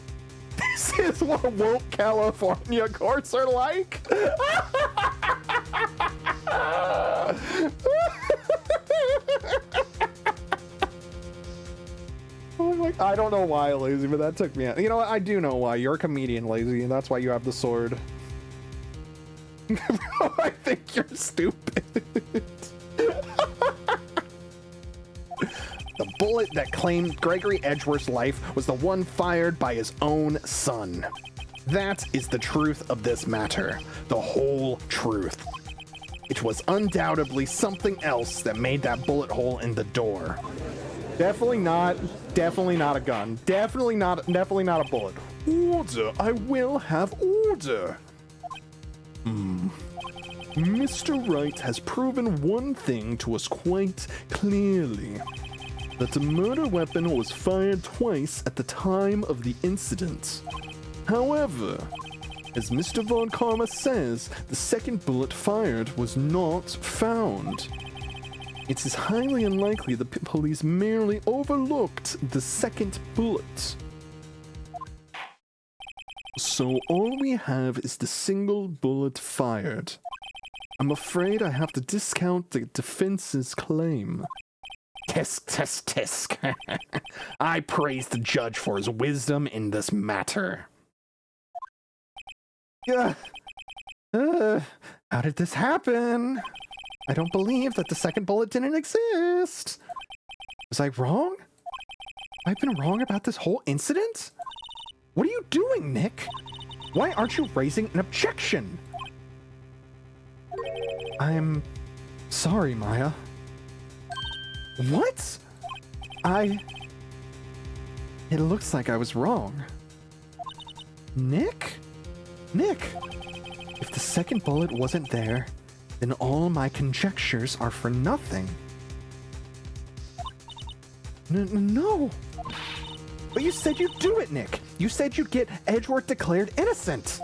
This is what woke California courts are like. Oh my, I don't know why, Lazy, but that took me out. You know what? I do know why. You're a comedian, Lazy, and that's why you have the sword. Bro, I think you're stupid. The bullet that claimed Gregory Edgeworth's life was the one fired by his own son. That is the truth of this matter. The whole truth. It was undoubtedly something else that made that bullet hole in the door. Definitely not a gun. Definitely not a bullet. Order. I will have order. Mr. Wright has proven one thing to us quite clearly. That the murder weapon was fired twice at the time of the incident. However, as Mr. Von Karma says, the second bullet fired was not found. It is highly unlikely the police merely overlooked the second bullet. So all we have is the single bullet fired. I'm afraid I have to discount the defense's claim. Tisk, tisk, tisk. I praise the judge for his wisdom in this matter. How did this happen? I don't believe that the second bullet didn't exist. Was I wrong? I've been wrong about this whole incident? What are you doing, Nick? Why aren't you raising an objection? I'm sorry, Maya. What? It looks like I was wrong. Nick? Nick! If the second bullet wasn't there, then all my conjectures are for nothing. No! But you said you'd do it, Nick! You said you'd get Edgeworth declared innocent!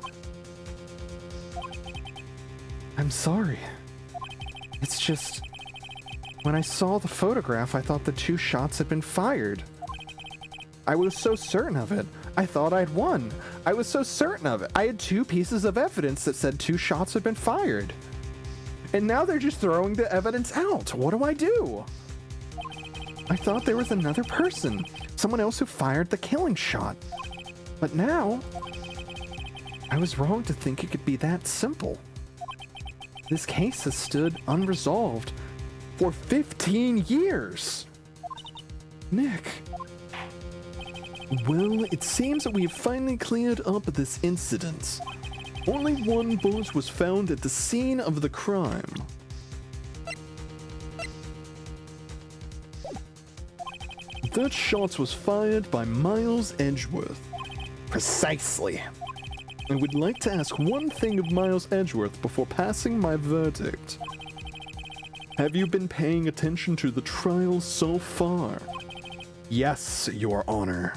I'm sorry. It's just... When I saw the photograph, I thought the 2 shots had been fired. I was so certain of it. I thought I'd won. I was so certain of it. I had 2 pieces of evidence that said 2 shots had been fired. And now they're just throwing the evidence out. What do I do? I thought there was another person. Someone else who fired the killing shot. But now... I was wrong to think it could be that simple. This case has stood unresolved for 15 years. Nick. Well, it seems that we have finally cleared up this incident. Only 1 bullet was found at the scene of the crime. That shot was fired by Miles Edgeworth. Precisely. I would like to ask one thing of Miles Edgeworth before passing my verdict. Have you been paying attention to the trial so far? Yes, Your Honor.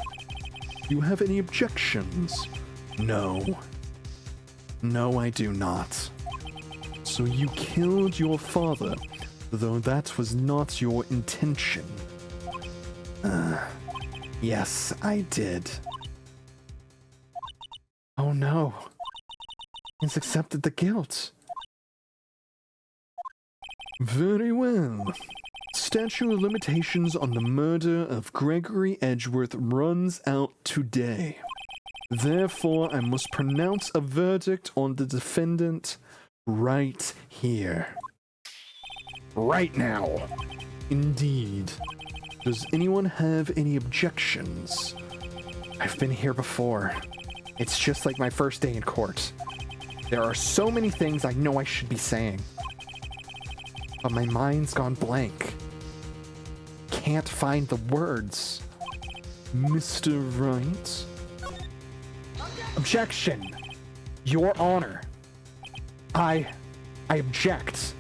Do you have any objections? No. No, I do not. So you killed your father, though that was not your intention. Yes, I did. Oh no. He's accepted the guilt. Very well. Statute of limitations on the murder of Gregory Edgeworth runs out today. Therefore, I must pronounce a verdict on the defendant right here. Right now. Indeed. Does anyone have any objections? I've been here before. It's just like my first day in court. There are so many things I know I should be saying. But my mind's gone blank. Can't find the words. Mr. Wright? Objection! Your Honor. I object.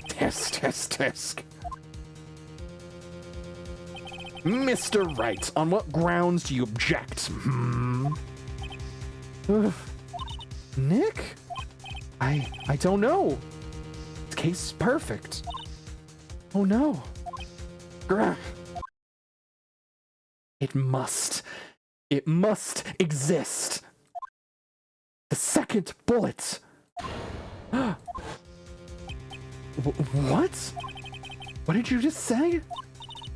Tisk. Mr. Wright, on what grounds do you object? Nick? I don't know. This case is perfect. Oh no. Grr. It must exist. The second bullet. What? What did you just say?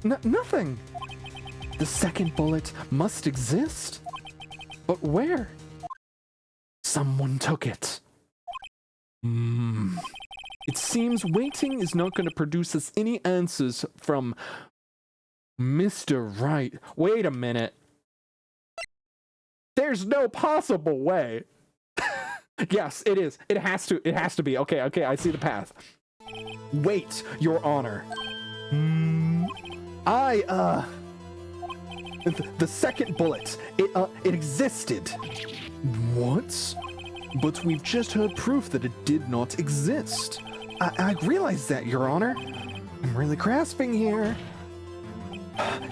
Nothing. The second bullet must exist. But where? Someone took it. It seems waiting is not going to produce us any answers from Mr. Wright. Wait a minute. There's no possible way. Yes, it is. It has to be. Okay, I see the path. Wait, Your Honor. The second bullet, it existed. What? But we've just heard proof that it did not exist. I realize that, Your Honor. I'm really grasping here.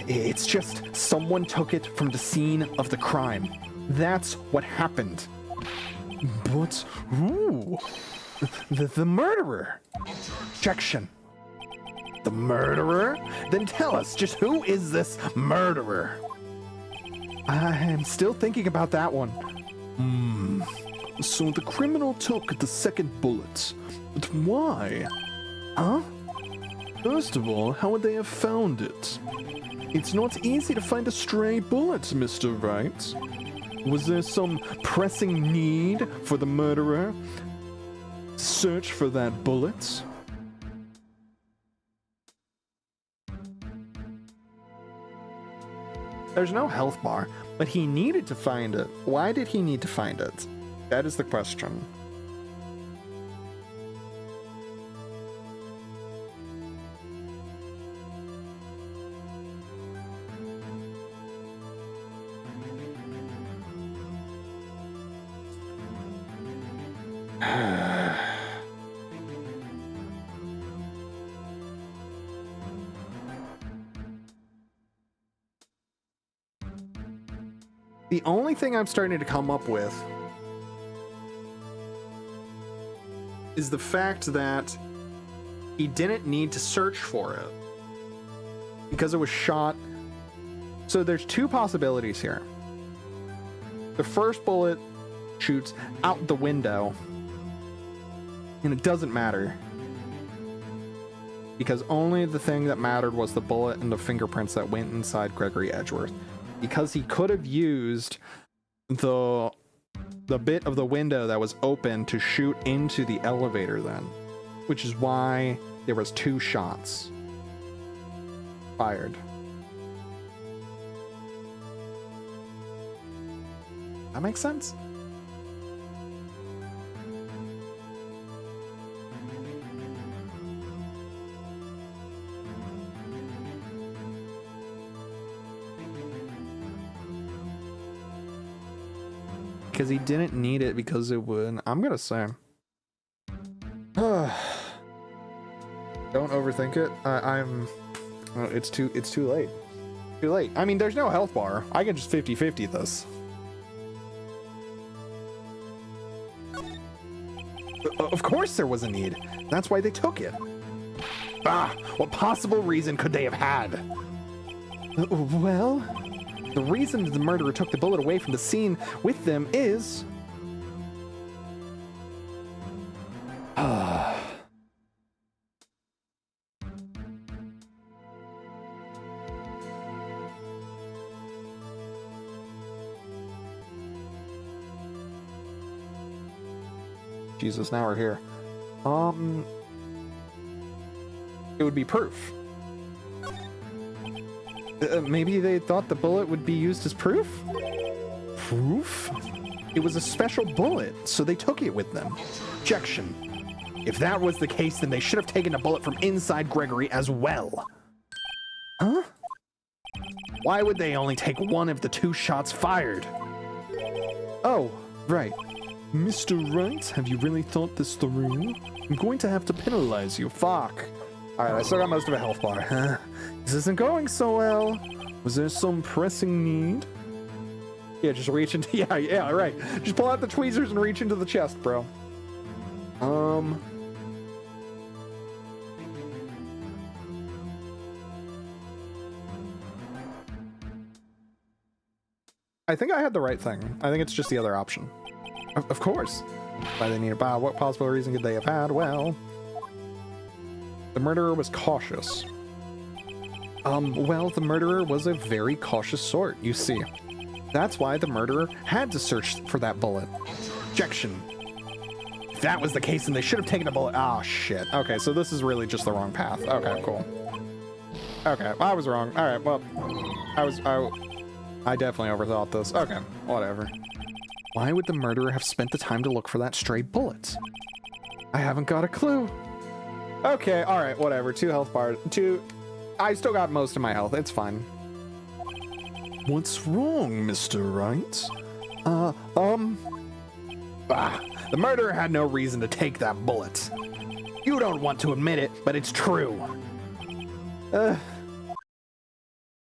It's just someone took it from the scene of the crime. That's what happened. But who? The murderer. Objection. The murderer? Then tell us, just who is this murderer? I am still thinking about that one. So the criminal took the second bullet. But why? Huh? First of all, how would they have found it? It's not easy to find a stray bullet, Mr. Wright. Was there some pressing need for the murderer? Search for that bullet? There's no health bar, but he needed to find it. Why did he need to find it? That is the question. The only thing I'm starting to come up with is the fact that he didn't need to search for it because it was shot. So there's two possibilities here. The first bullet shoots out the window, and it doesn't matter because only the thing that mattered was the bullet and the fingerprints that went inside Gregory Edgeworth. Because he could have used the bit of the window that was open to shoot into the elevator then, which is why there was two shots fired. That makes sense? because he didn't need it because it would. I'm gonna say. Don't overthink it. It's too late. Too late. I mean, there's no health bar. I can just 50-50 this. Of course there was a need. That's why they took it. Ah, what possible reason could they have had? Well, the reason the murderer took the bullet away from the scene with them is... Jesus, now we're here. It would be proof. Maybe they thought the bullet would be used as proof? Proof? It was a special bullet, so they took it with them. Objection. If that was the case, then they should have taken a bullet from inside Gregory as well. Huh? Why would they only take one of the 2 shots fired? Oh, right. Mr. Wright, have you really thought this through? I'm going to have to penalize you. Fuck. Alright, I still got most of a health bar. This isn't going so well. Was there some pressing need? Yeah, just reach into... Yeah, right. Just pull out the tweezers and reach into the chest, bro. I think I had the right thing. I think it's just the other option. Of course. Why they need a bomb? What possible reason could they have had? Well, the murderer was cautious. Well, the murderer was a very cautious sort, you see. That's why the murderer had to search for that bullet. Objection. If that was the case, then they should have taken a bullet. Ah, shit. Okay, so this is really just the wrong path. Okay, cool. Okay, I was wrong. All right, well, I definitely overthought this. Okay, whatever. Why would the murderer have spent the time to look for that stray bullet? I haven't got a clue. Okay, all right, whatever. 2 health bars. 2. I still got most of my health. It's fine. What's wrong, Mr. Wright? The murderer had no reason to take that bullet. You don't want to admit it, but it's true.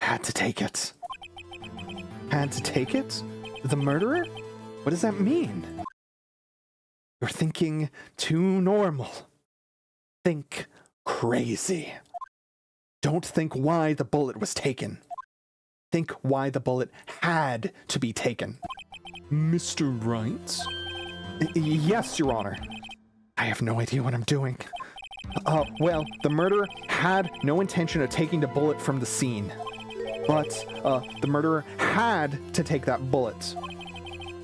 Had to take it. Had to take it? The murderer? What does that mean? You're thinking too normal. Think crazy. Don't think why the bullet was taken. Think why the bullet had to be taken. Mr. Wright? Yes, Your Honor. I have no idea what I'm doing. Well, the murderer had no intention of taking the bullet from the scene. But, the murderer had to take that bullet.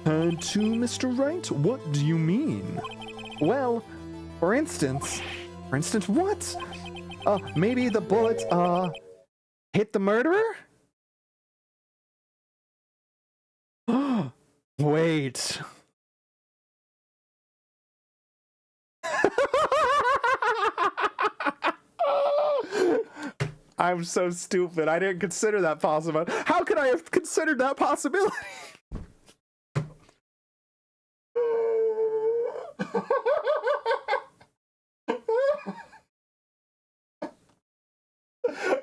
Had to, Mr. Wright? What do you mean? Well, for instance, what? Maybe the bullet, hit the murderer? Wait. I'm so stupid. I didn't consider that possible. How could I have considered that possibility?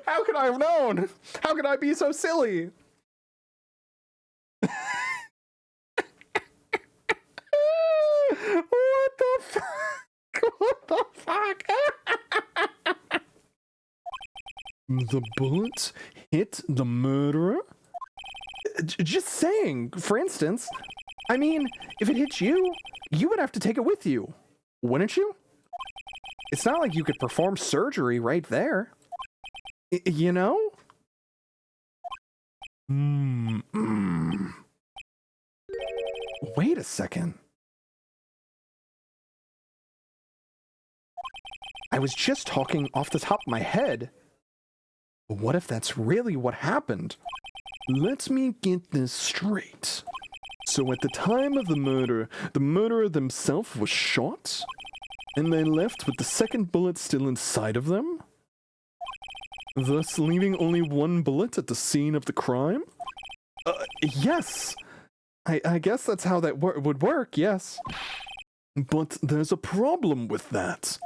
How could I have known? How could I be so silly? What the fuck? What the fuck? The bullet hit the murderer? Just saying, for instance. I mean, if it hit you, you would have to take it with you, wouldn't you? It's not like you could perform surgery right there. You know? Wait a second. I was just talking off the top of my head. But what if that's really what happened? Let me get this straight. So at the time of the murderer themselves was shot? And they left with the second bullet still inside of them? Thus leaving only one bullet at the scene of the crime? Yes! I guess that's how that would work, yes. But there's a problem with that.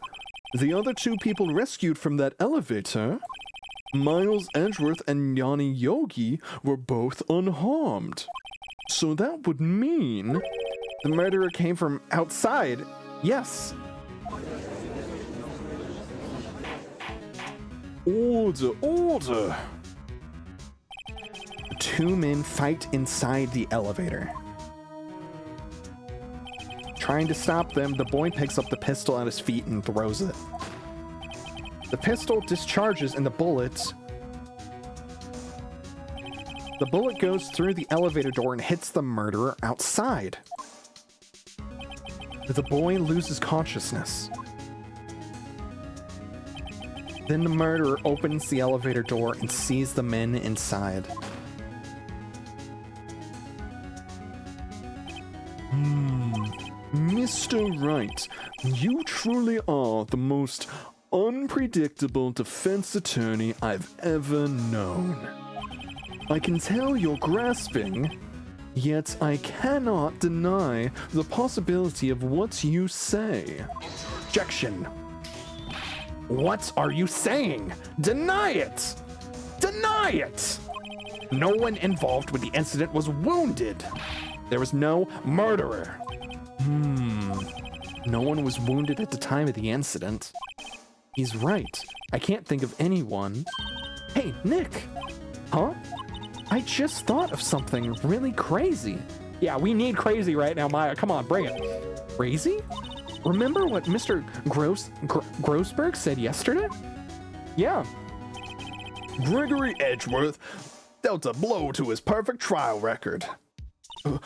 The other two people rescued from that elevator, Miles Edgeworth and Yanni Yogi, were both unharmed. So that would mean The murderer came from outside, yes. Order, order! The two men fight inside the elevator. Trying to stop them, the boy picks up the pistol at his feet and throws it. The pistol discharges and the bullet goes through the elevator door and hits the murderer outside. The boy loses consciousness. Then the murderer opens the elevator door and sees the men inside. Mr. Wright, you truly are the most unpredictable defense attorney I've ever known. I can tell you're grasping, yet I cannot deny the possibility of what you say. Objection. What are you saying? Deny it! Deny it! No one involved with the incident was wounded. There was no murderer. No one was wounded at the time of the incident. He's right. I can't think of anyone. Hey, Nick! Huh? I just thought of something really crazy. Yeah, we need crazy right now, Maya. Come on, bring it. Crazy? Remember what Mr. Grossberg said yesterday? Yeah. Gregory Edgeworth dealt a blow to his perfect trial record.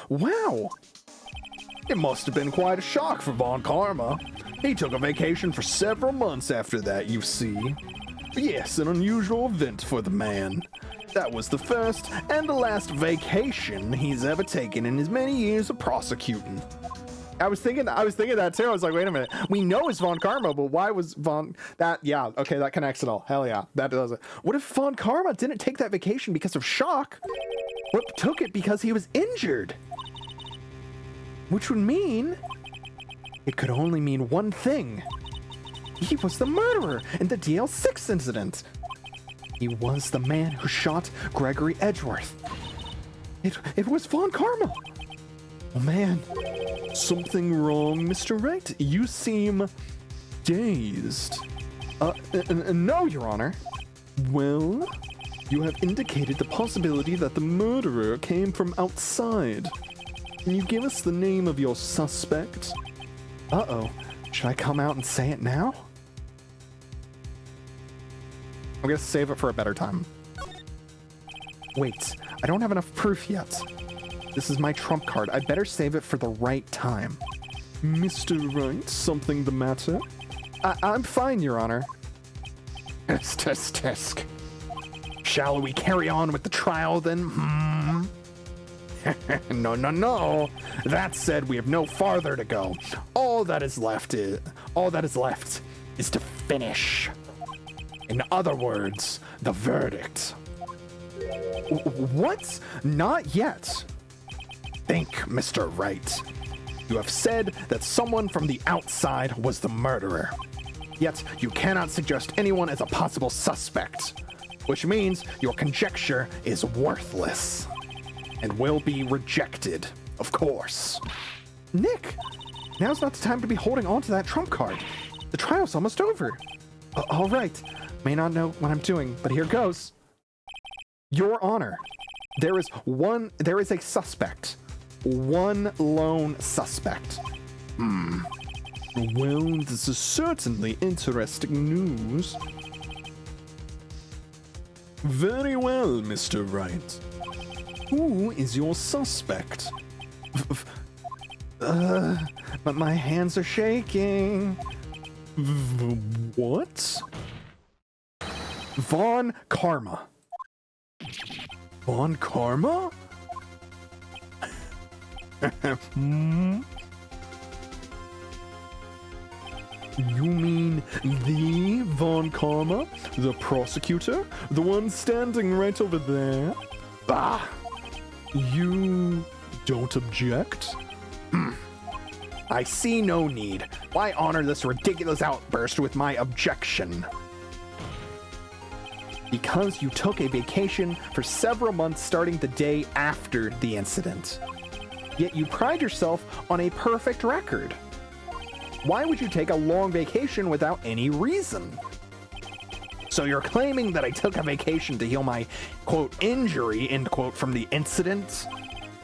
Wow. It must have been quite a shock for Von Karma. He took a vacation for several months after that, you see. Yes, an unusual event for the man. That was the first and the last vacation he's ever taken in his many years of prosecuting. I was thinking that too. I was like, wait a minute. We know it's Von Karma, but why was Von that? Yeah, okay, that connects it all. Hell yeah, that does it. What if Von Karma didn't take that vacation because of shock? What took it because he was injured? Which would mean it could only mean one thing. He was the murderer in the DL6 incident. He was the man who shot Gregory Edgeworth. It was Von Karma. Oh man. Something wrong, Mr. Wright? You seem dazed. No, Your Honor. Well, you have indicated the possibility that the murderer came from outside. Can you give us the name of your suspect? Uh-oh. Should I come out and say it now? I'm gonna save it for a better time. Wait, I don't have enough proof yet. This is my trump card. I better save it for the right time. Mr. Wright, something the matter? I'm fine, Your Honor. Tisk. Shall we carry on with the trial then? No. That said, we have no farther to go. All that is left is to finish. In other words, the verdict. What? Not yet. Think, Mr. Wright. You have said that someone from the outside was the murderer. Yet you cannot suggest anyone as a possible suspect, which means your conjecture is worthless and will be rejected, of course. Nick, now's not the time to be holding on to that trump card. The trial's almost over. All right. May not know what I'm doing, but here goes. Your Honor, there is a suspect. One lone suspect. Well, this is certainly interesting news. Very well, Mr. Wright. Who is your suspect? But my hands are shaking. What? Von Karma. Von Karma? You mean the Von Karma? The prosecutor? The one standing right over there? Bah! You Don't object? I see no need. Why honor this ridiculous outburst with my objection? Because you took a vacation for several months starting the day after the incident. Yet you pride yourself on a perfect record. Why would you take a long vacation without any reason? So you're claiming that I took a vacation to heal my, quote, injury, end quote, from the incident?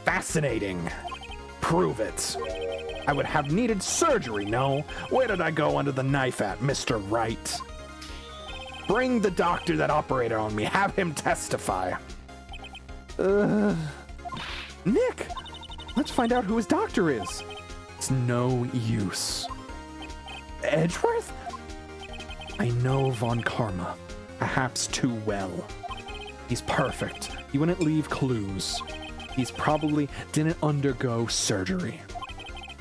Fascinating. Prove it. I would have needed surgery, no? Where did I go under the knife at, Mr. Wright? Bring the doctor that operated on me. Have him testify. Nick, let's find out who his doctor is. It's no use. Edgeworth? I know Von Karma, perhaps too well. He's perfect. He wouldn't leave clues. He's probably didn't undergo surgery.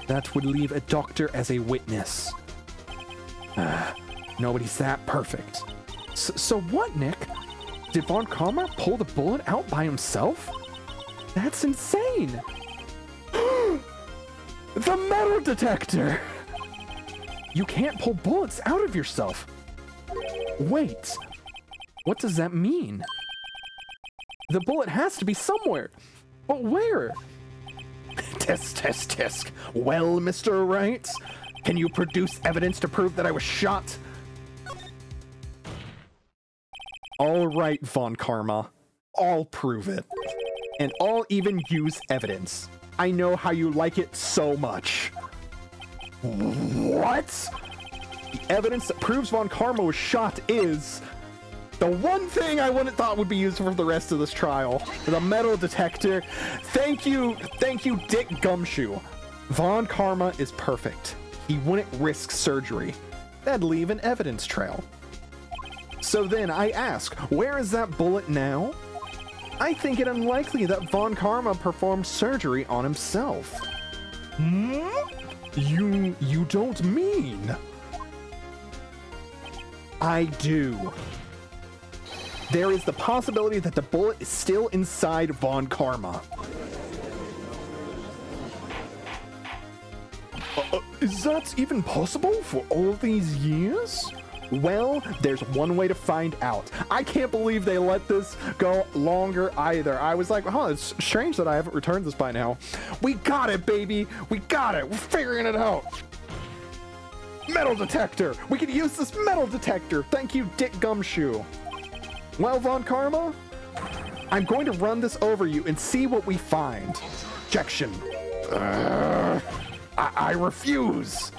That would leave a doctor as a witness. Nobody's that perfect. So what, Nick? Did Von Karma pull the bullet out by himself? That's insane! The metal detector! You can't pull bullets out of yourself. Wait, what does that mean? The bullet has to be somewhere. But where? Tisk. Well, Mr. Wright, can you produce evidence to prove that I was shot? All right, Von Karma. I'll prove it. And I'll even use evidence. I know how you like it so much. What? The evidence that proves Von Karma was shot is the one thing I wouldn't thought would be used for the rest of this trial. The metal detector. Thank you, Dick Gumshoe. Von Karma is perfect. He wouldn't risk surgery. That'd leave an evidence trail. So then I ask, where is that bullet now? I think it unlikely that Von Karma performed surgery on himself. You don't mean? I do. There is the possibility that the bullet is still inside Von Karma. Is that even possible for all these years? Well, there's one way to find out. I can't believe they let this go longer either. I was like, it's strange that I haven't returned this by now. We got it, baby. We got it. We're figuring it out. Metal detector. We can use this metal detector. Thank you, Dick Gumshoe. Well, Von Karma, I'm going to run this over you and see what we find. Objection. I refuse.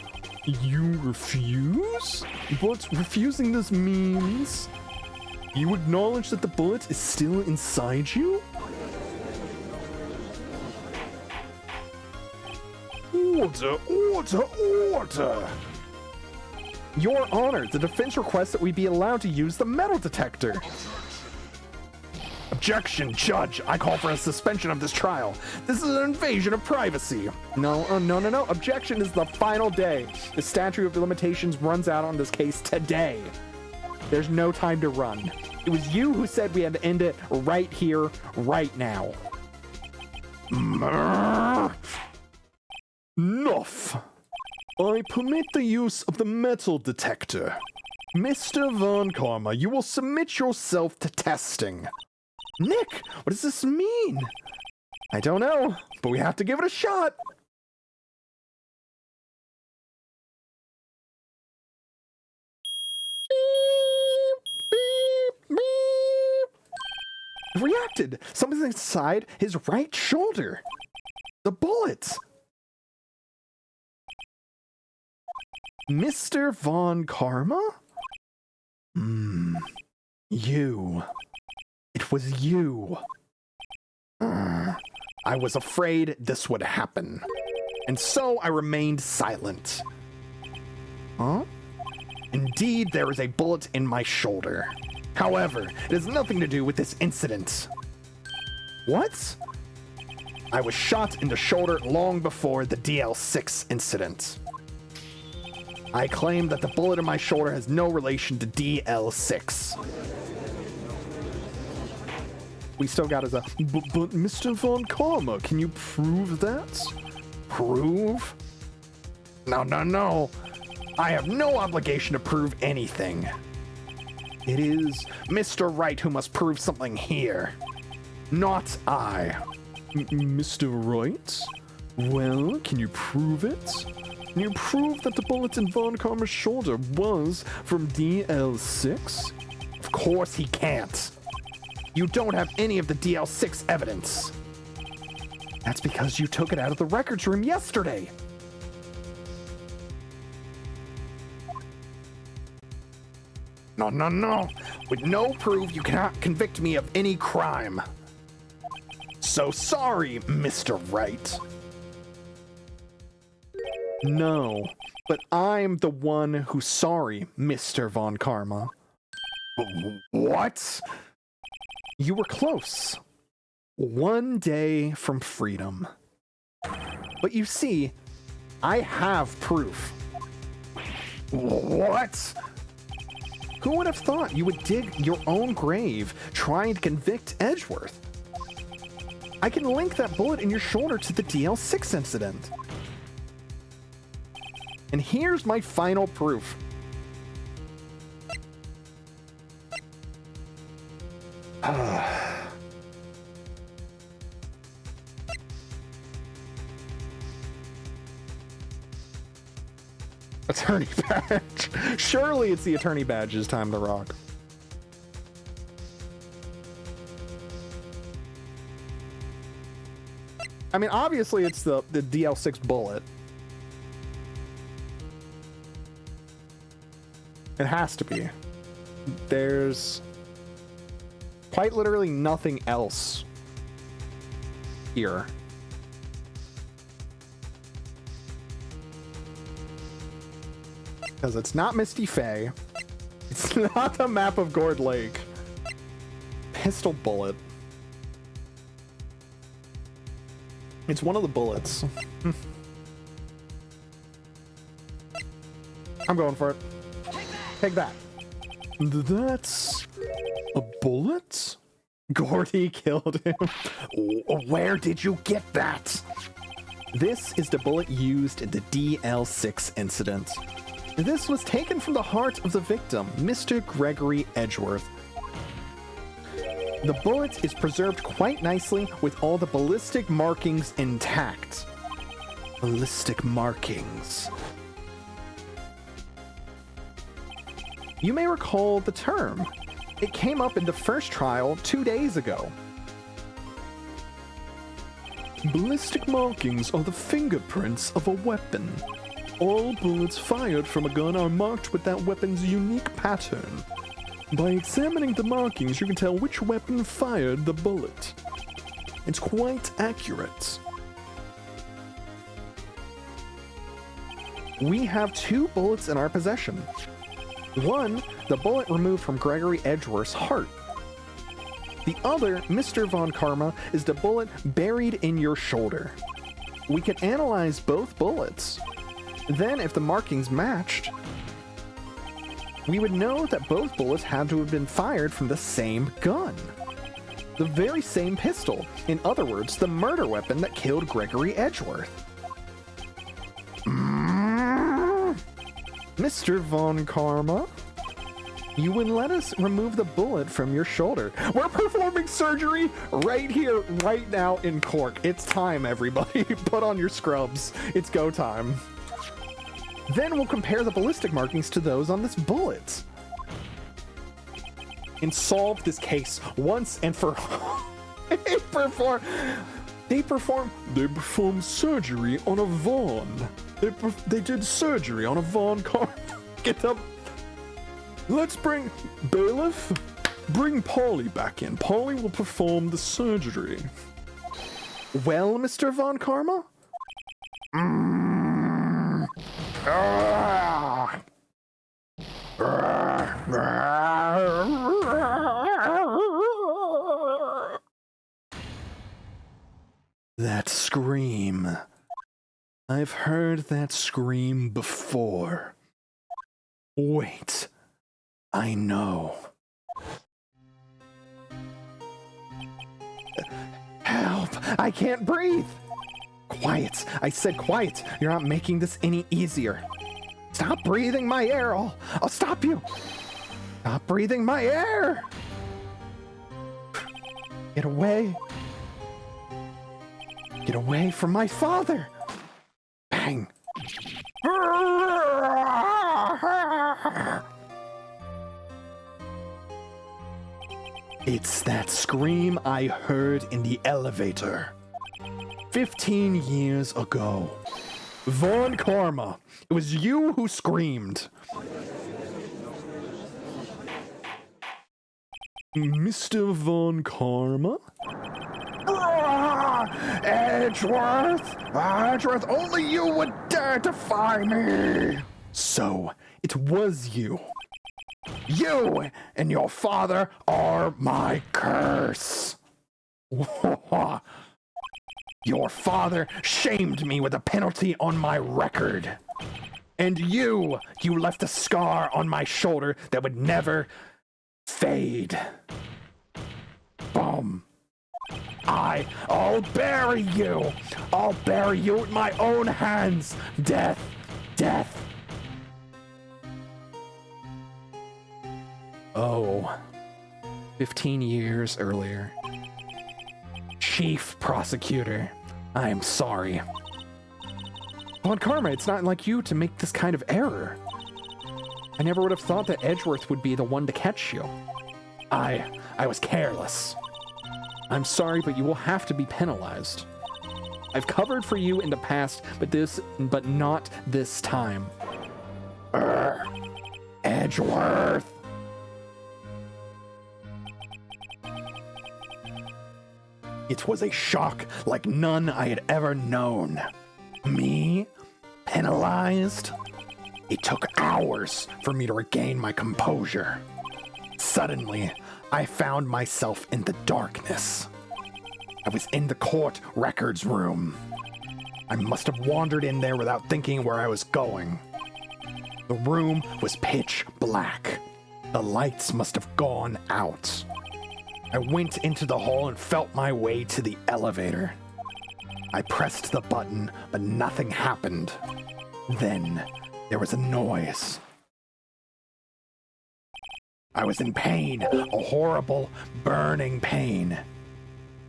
You refuse? But refusing this means you acknowledge that the bullet is still inside you? Order! Your Honor, the defense requests that we be allowed to use the metal detector. Objection, Judge. I call for a suspension of this trial. This is an invasion of privacy. No. Objection is the final day. The statute of limitations runs out on this case today. There's no time to run. It was you who said we had to end it right here, right now. Enough. I permit the use of the metal detector. Mr. Von Karma, you will submit yourself to testing. Nick, what does this mean? I don't know, but we have to give it a shot. Beep. It reacted. Something's inside his right shoulder. The bullets. Mr. Von Karma? You. It was you. I was afraid this would happen. And so I remained silent. Huh? Indeed, there is a bullet in my shoulder. However, it has nothing to do with this incident. What? I was shot in the shoulder long before the DL6 incident. I claim that the bullet in my shoulder has no relation to DL6. we still got his... But Mr. Von Karma, can you prove that? Prove? No, no, no. I have no obligation to prove anything. It is Mr. Wright who must prove something here, not I. Mr. Wright? Well, can you prove it? Can you prove that the bullet in Von Karma's shoulder was from DL6? Of course he can't. You don't have any of the DL6 evidence. That's because you took it out of the records room yesterday. No, no, no. With no proof, you cannot convict me of any crime. So sorry, Mr. Wright. No, but I'm the one who's sorry, Mr. Von Karma. What? You were close. One day from freedom. But you see, I have proof. What? Who would have thought you would dig your own grave trying to convict Edgeworth? I can link that bullet in your shoulder to the DL6 incident. And here's my final proof. Attorney badge. Surely it's the attorney badge's time to rock. I mean, obviously it's the DL6 bullet. It has to be. There's quite literally nothing else here. Because it's not Misty Fey. It's not the map of Gourd Lake. Pistol bullet. It's one of the bullets. I'm going for it. Take that. That's a bullet? Gordy killed him. Where did you get that? This is the bullet used in the DL6 incident. This was taken from the heart of the victim, Mr. Gregory Edgeworth. The bullet is preserved quite nicely with all the ballistic markings intact. Ballistic markings. You may recall the term. It came up in the first trial 2 days ago. Ballistic markings are the fingerprints of a weapon. All bullets fired from a gun are marked with that weapon's unique pattern. By examining the markings, you can tell which weapon fired the bullet. It's quite accurate. We have 2 bullets in our possession. One, the bullet removed from Gregory Edgeworth's heart. The other, Mr. Von Karma, is the bullet buried in your shoulder. We can analyze both bullets. Then, if the markings matched, we would know that both bullets had to have been fired from the same gun. The very same pistol. In other words, the murder weapon that killed Gregory Edgeworth. Mr. Von Karma, you would let us remove the bullet from your shoulder. We're performing surgery right here, right now in Cork. It's time, everybody. Put on your scrubs. It's go time. Then we'll compare the ballistic markings to those on this bullet. And solve this case once and for all. They performed surgery on a Vaughn. They did surgery on a Von Karma. Get up. Let's bring bailiff. Bring Polly back in. Polly will perform the surgery. Well, Mr. Von Karma? That scream. I've heard that scream before. Wait, I know. Help! I can't breathe! Quiet! I said quiet! You're not making this any easier. Stop breathing my air! I'll stop you! Stop breathing my air! Get away! Get away from my father! Bang! It's that scream I heard in the elevator 15 years ago. Von Karma, it was you who screamed. Mr. Von Karma? Edgeworth! Edgeworth, only you would dare defy me! So, it was you. You and your father are my curse. Your father shamed me with a penalty on my record. And you left a scar on my shoulder that would never fade. Boom. I'll bury you. I'll bury you with my own hands. Death, death. Oh, 15 years earlier. Chief Prosecutor, I am sorry. Von Karma, it's not like you to make this kind of error. I never would have thought that Edgeworth would be the one to catch you. I was careless. I'm sorry, but you will have to be penalized. I've covered for you in the past, but not this time. Edgeworth. It was a shock like none I had ever known. Me? Penalized? It took hours for me to regain my composure. Suddenly, I found myself in the darkness. I was in the court records room. I must have wandered in there without thinking where I was going. The room was pitch black. The lights must have gone out. I went into the hall and felt my way to the elevator. I pressed the button, but nothing happened. Then there was a noise. I was in pain, a horrible, burning pain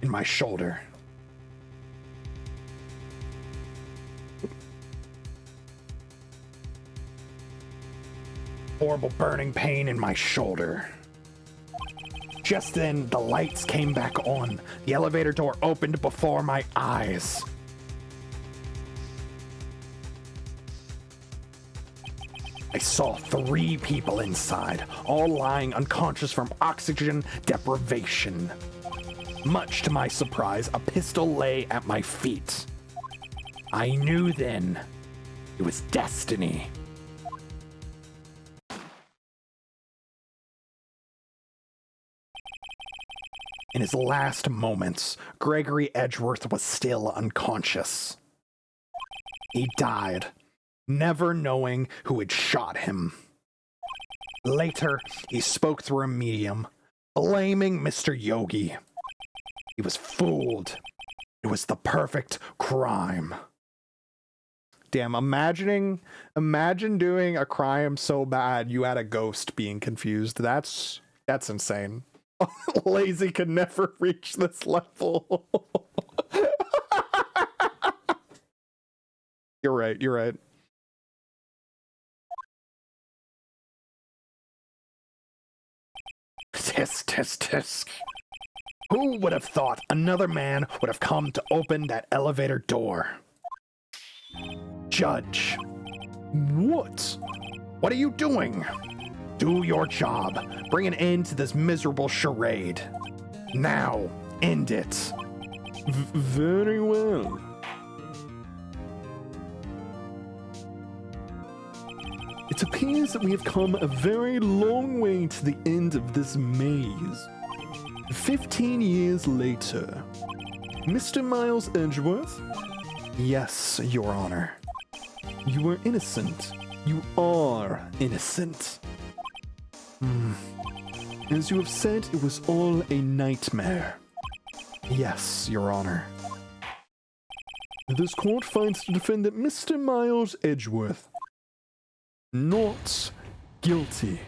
in my shoulder. Horrible, burning pain in my shoulder. Just then, the lights came back on. The elevator door opened before my eyes. I saw 3 people inside, all lying unconscious from oxygen deprivation. Much to my surprise, a pistol lay at my feet. I knew then it was destiny. In his last moments, Gregory Edgeworth was still unconscious. He died, never knowing who had shot him. Later, he spoke through a medium, blaming Mr. Yogi. He was fooled. It was the perfect crime. Damn, imagine doing a crime so bad you had a ghost being confused. That's insane. Lazy could never reach this level. You're right. Tisk. Who would have thought another man would have come to open that elevator door? Judge. What? What are you doing? Do your job. Bring an end to this miserable charade. Now, end it. Very well. It appears that we have come a very long way to the end of this maze. 15 years later. Mr. Miles Edgeworth? Yes, Your Honor. You are innocent. You are innocent. As you have said, it was all a nightmare. Yes, Your Honor. This court finds the defendant Mr. Miles Edgeworth not guilty.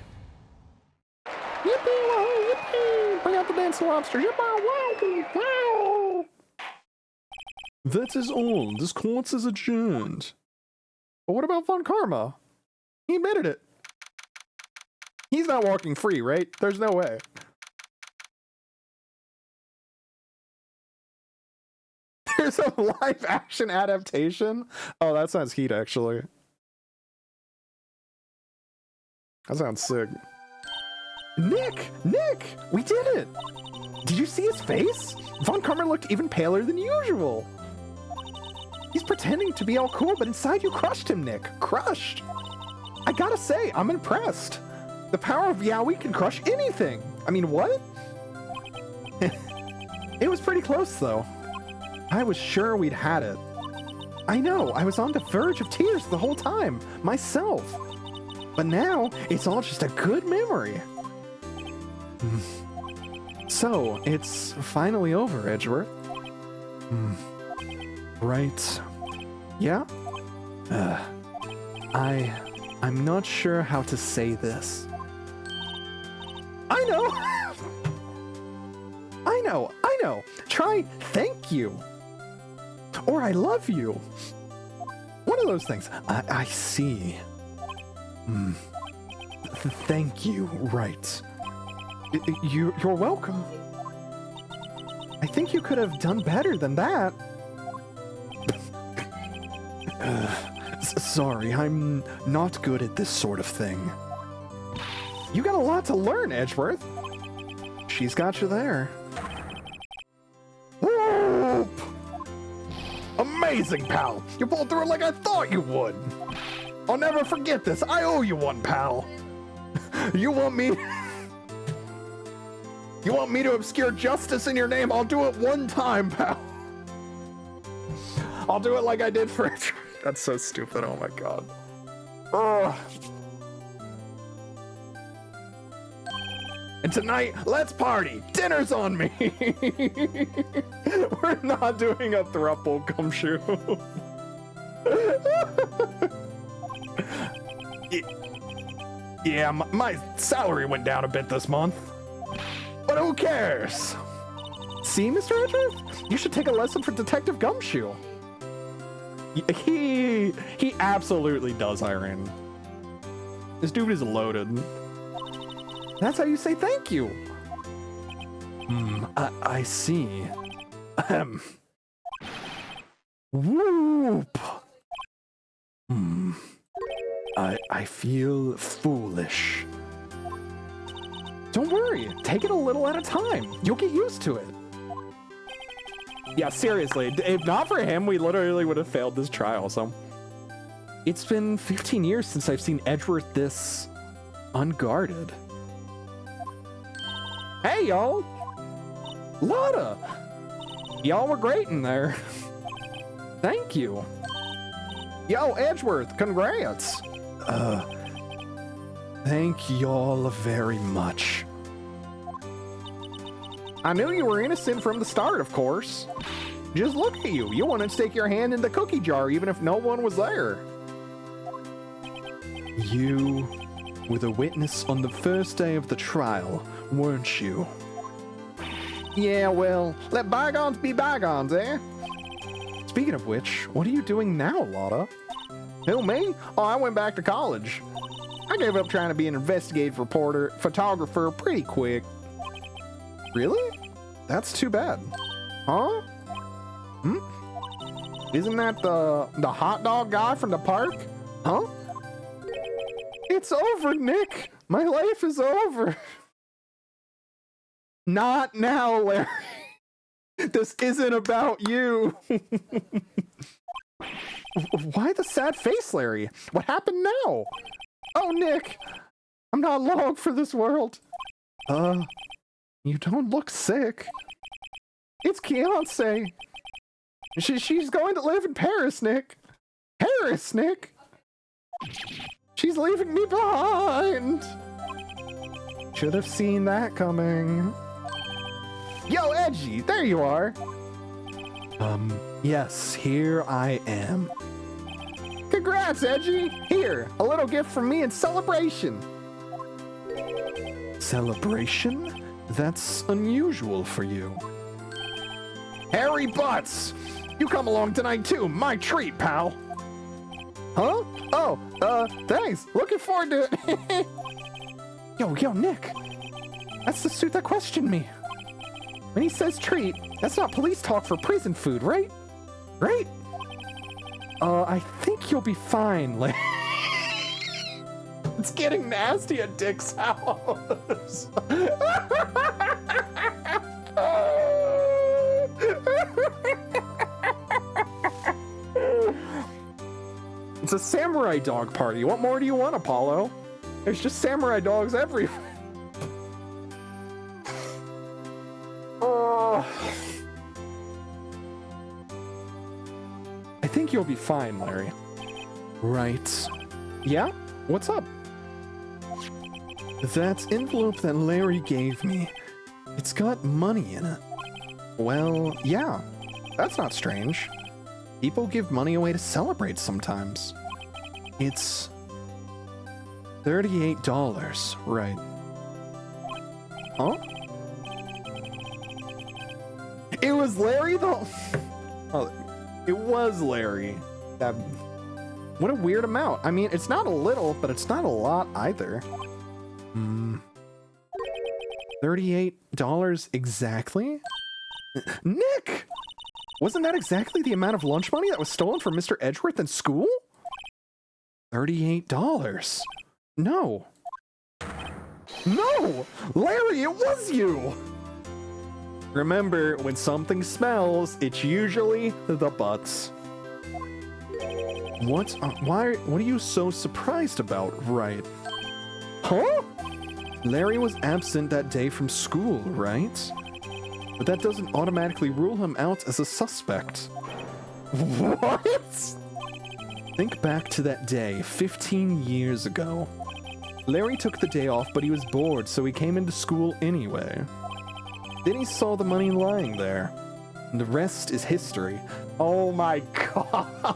Yippee, wow, yippee! Bring out the dancing lobster. Yippee, wow, wow! That is all. This court is adjourned. But what about Von Karma? He admitted it. He's not walking free, right? There's no way. There's a live action adaptation? Oh, that sounds heat, actually. That sounds sick. Nick! Nick! We did it! Did you see his face? Von Karma looked even paler than usual. He's pretending to be all cool, but inside you crushed him, Nick. Crushed. I gotta say, I'm impressed. The power of Yaoi can crush anything. I mean, what? It was pretty close, though. I was sure we'd had it. I know, I was on the verge of tears the whole time, myself. But now, it's all just a good memory. So, it's finally over, Edgeworth. Right. Yeah? I'm not sure how to say this. I know! I know! Try thank you! Or I love you! One of those things. I see. Thank you, right. You're welcome. I think you could have done better than that. Sorry, I'm not good at this sort of thing. You got a lot to learn, Edgeworth. She's got you there. Whoop! Amazing, pal! You pulled through it like I thought you would. I'll never forget this. I owe you one, pal. You want me to obscure justice in your name? I'll do it one time, pal. I'll do it like I did for... That's so stupid. Oh my god. Ugh. And tonight, let's party. Dinner's on me. We're not doing a throuple, Gumshoe. Yeah, my salary went down a bit this month. But who cares? See, Mr. Edgeworth? You should take a lesson from Detective Gumshoe. He absolutely does, Irene. This dude is loaded. That's how you say thank you. I see. Whoop. I feel foolish. Don't worry, take it a little at a time. You'll get used to it. Yeah, seriously, if not for him, we literally would have failed this trial, so. It's been 15 years since I've seen Edgeworth this unguarded. Hey, y'all! Lotta! Y'all were great in there. Thank you. Yo, Edgeworth, congrats! Thank y'all very much. I knew you were innocent from the start, of course. Just look at you. You wanted to stick your hand in the cookie jar even if no one was there. You were the witness on the first day of the trial, weren't you? Yeah, well, let bygones be bygones, eh? Speaking of which, what are you doing now, Lotta? Who, me? Oh, I went back to college. I gave up trying to be an investigative reporter, photographer pretty quick. Really? That's too bad. Huh? Isn't that the hot dog guy from the park? Huh? It's over, Nick. My life is over. Not now, Larry. This isn't about you. Why the sad face, Larry? What happened now? Oh, Nick. I'm not long for this world. You don't look sick. It's Keonce. She's going to live in Paris, Nick. Paris, Nick. She's leaving me behind. Should have seen that coming. Yo, Edgy, there you are. Yes, here I am. Congrats, Edgy. Here, a little gift from me in celebration. Celebration? That's unusual for you. Harry Butts, you come along tonight too. My treat, pal. Huh? Oh, thanks. Looking forward to it. Yo, Nick. That's the suit that questioned me. When he says treat, that's not police talk for prison food, right? Right? I think you'll be fine. It's getting nasty at Dick's house. It's a samurai dog party. What more do you want, Apollo? There's just samurai dogs everywhere. I think you'll be fine, Larry. Right. Yeah? What's up? That envelope that Larry gave me, it's got money in it. Well, yeah. That's not strange. People give money away to celebrate sometimes. It's $38, right? Huh? It was Larry though. Oh, it was Larry. What a weird amount. I mean, it's not a little, but it's not a lot either. $38 exactly? Nick! Wasn't that exactly the amount of lunch money that was stolen from Mr. Edgeworth in school? $38. No. No! Larry, it was you! Remember, when something smells, it's usually the butts. What? What are you so surprised about, right? Huh? Larry was absent that day from school, right? But that doesn't automatically rule him out as a suspect. What? Think back to that day, 15 years ago. Larry took the day off, but he was bored, so he came into school anyway. Then he saw the money lying there. And the rest is history. Oh my god.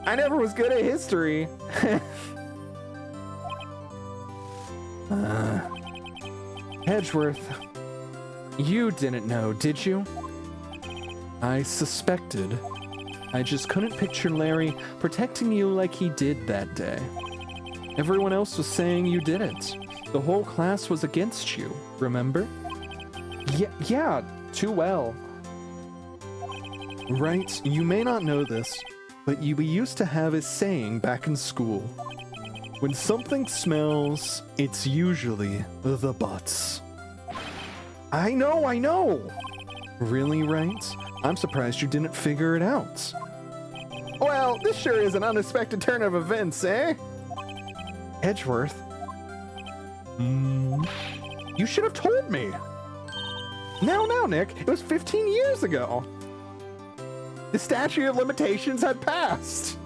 I never was good at history. Edgeworth, you didn't know, did you? I suspected. I just couldn't picture Larry protecting you like he did that day. Everyone else was saying you did it. The whole class was against you, remember? Yeah, too well. Right, you may not know this, but we used to have a saying back in school. When something smells, it's usually the butts. I know! Really, right? I'm surprised you didn't figure it out. Well, this sure is an unexpected turn of events, eh? Edgeworth. You should have told me. Now, Nick, it was 15 years ago. The statute of limitations had passed.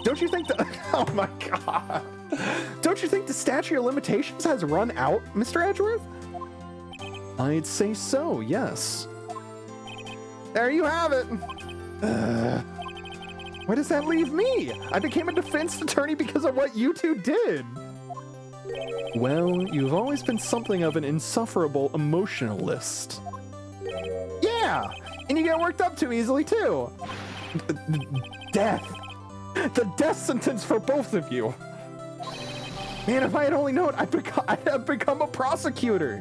Don't you think that... Oh my god. Don't you think the statute of limitations has run out, Mr. Edgeworth? I'd say so, yes. There you have it. Where does that leave me? I became a defense attorney because of what you two did. Well, you've always been something of an insufferable emotionalist. Yeah, and you get worked up too easily too. Death. The death sentence for both of you. Man, if I had only known, I'd have become a prosecutor.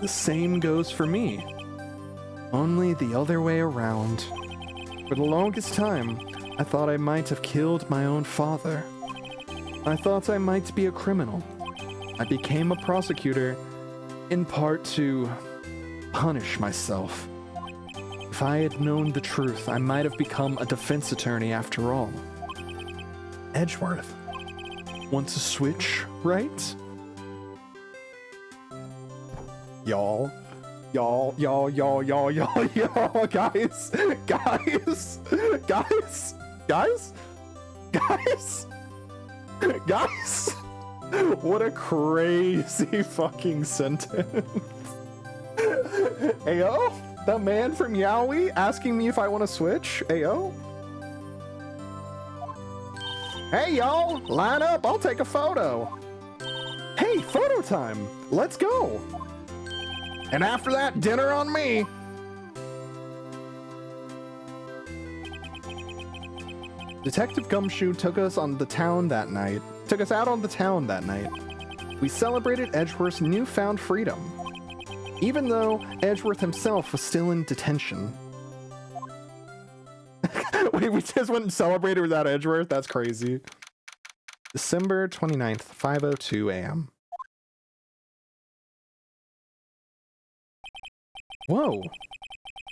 The same goes for me. Only the other way around. For the longest time, I thought I might have killed my own father. I thought I might be a criminal. I became a prosecutor, in part to punish myself. If I had known the truth, I might have become a defense attorney after all. Edgeworth. Want to switch, right? Y'all, guys. What a crazy fucking sentence. Ayo? The man from Yowie asking me if I want to switch? Ayo? Hey, y'all! Line up, I'll take a photo. Hey, photo time! Let's go! And after that, dinner on me! Detective Gumshoe took us out on the town that night. We celebrated Edgeworth's newfound freedom, even though Edgeworth himself was still in detention. Wait, we just went and celebrated without Edgeworth? That's crazy. December 29th, 5:02 a.m. Whoa.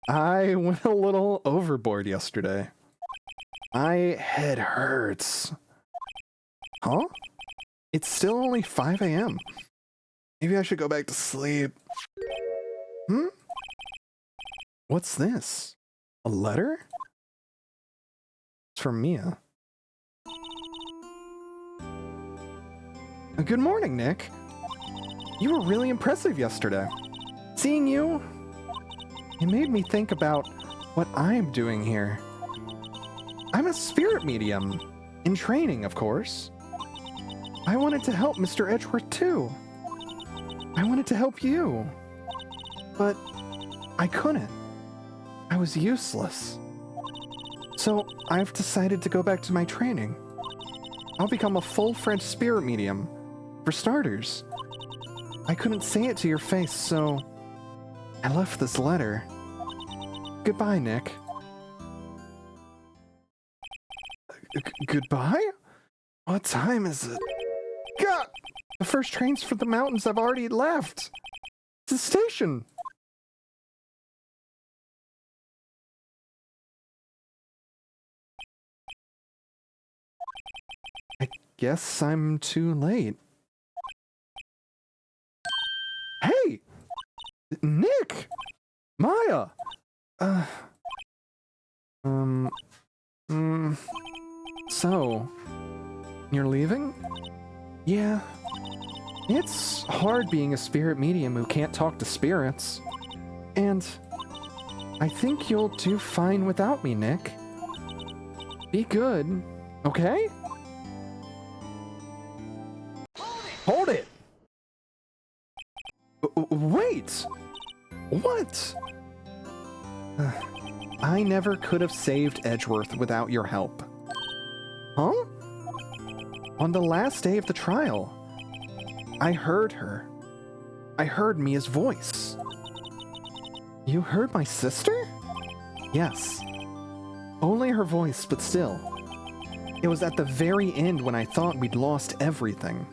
I went a little overboard yesterday. My head hurts. Huh? It's still only 5 a.m. Maybe I should go back to sleep. What's this? A letter? It's from Mia. Good morning, Nick. You were really impressive yesterday. Seeing you, it made me think about what I'm doing here. I'm a spirit medium, in training, of course. I wanted to help Mr. Edgeworth too. I wanted to help you. But I couldn't. I was useless. So I've decided to go back to my training. I'll become a full-fledged spirit medium. For starters, I couldn't say it to your face, so I left this letter. Goodbye, Nick. Goodbye? What time is it? God! The first trains for the mountains have already left. It's the station. I guess I'm too late. Hey! Nick! Maya! So, you're leaving? Yeah. It's hard being a spirit medium who can't talk to spirits. And I think you'll do fine without me, Nick. Be good, okay? Hold it! Wait! What? I never could have saved Edgeworth without your help. Huh? On the last day of the trial, I heard her. I heard Mia's voice. You heard my sister? Yes. Only her voice, but still. It was at the very end when I thought we'd lost everything.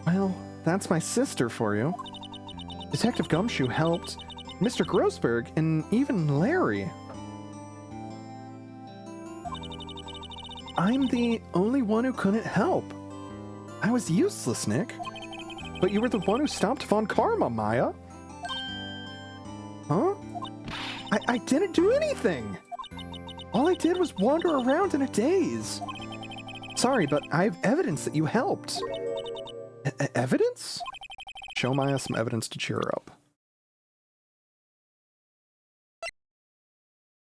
Well, that's my sister for you. Detective Gumshoe helped, Mr. Grossberg, and even Larry. I'm the only one who couldn't help. I was useless, Nick. But you were the one who stopped Von Karma, Maya. Huh? I didn't do anything! All I did was wander around in a daze. Sorry, but I have evidence that you helped. Evidence? Show Maya some evidence to cheer her up.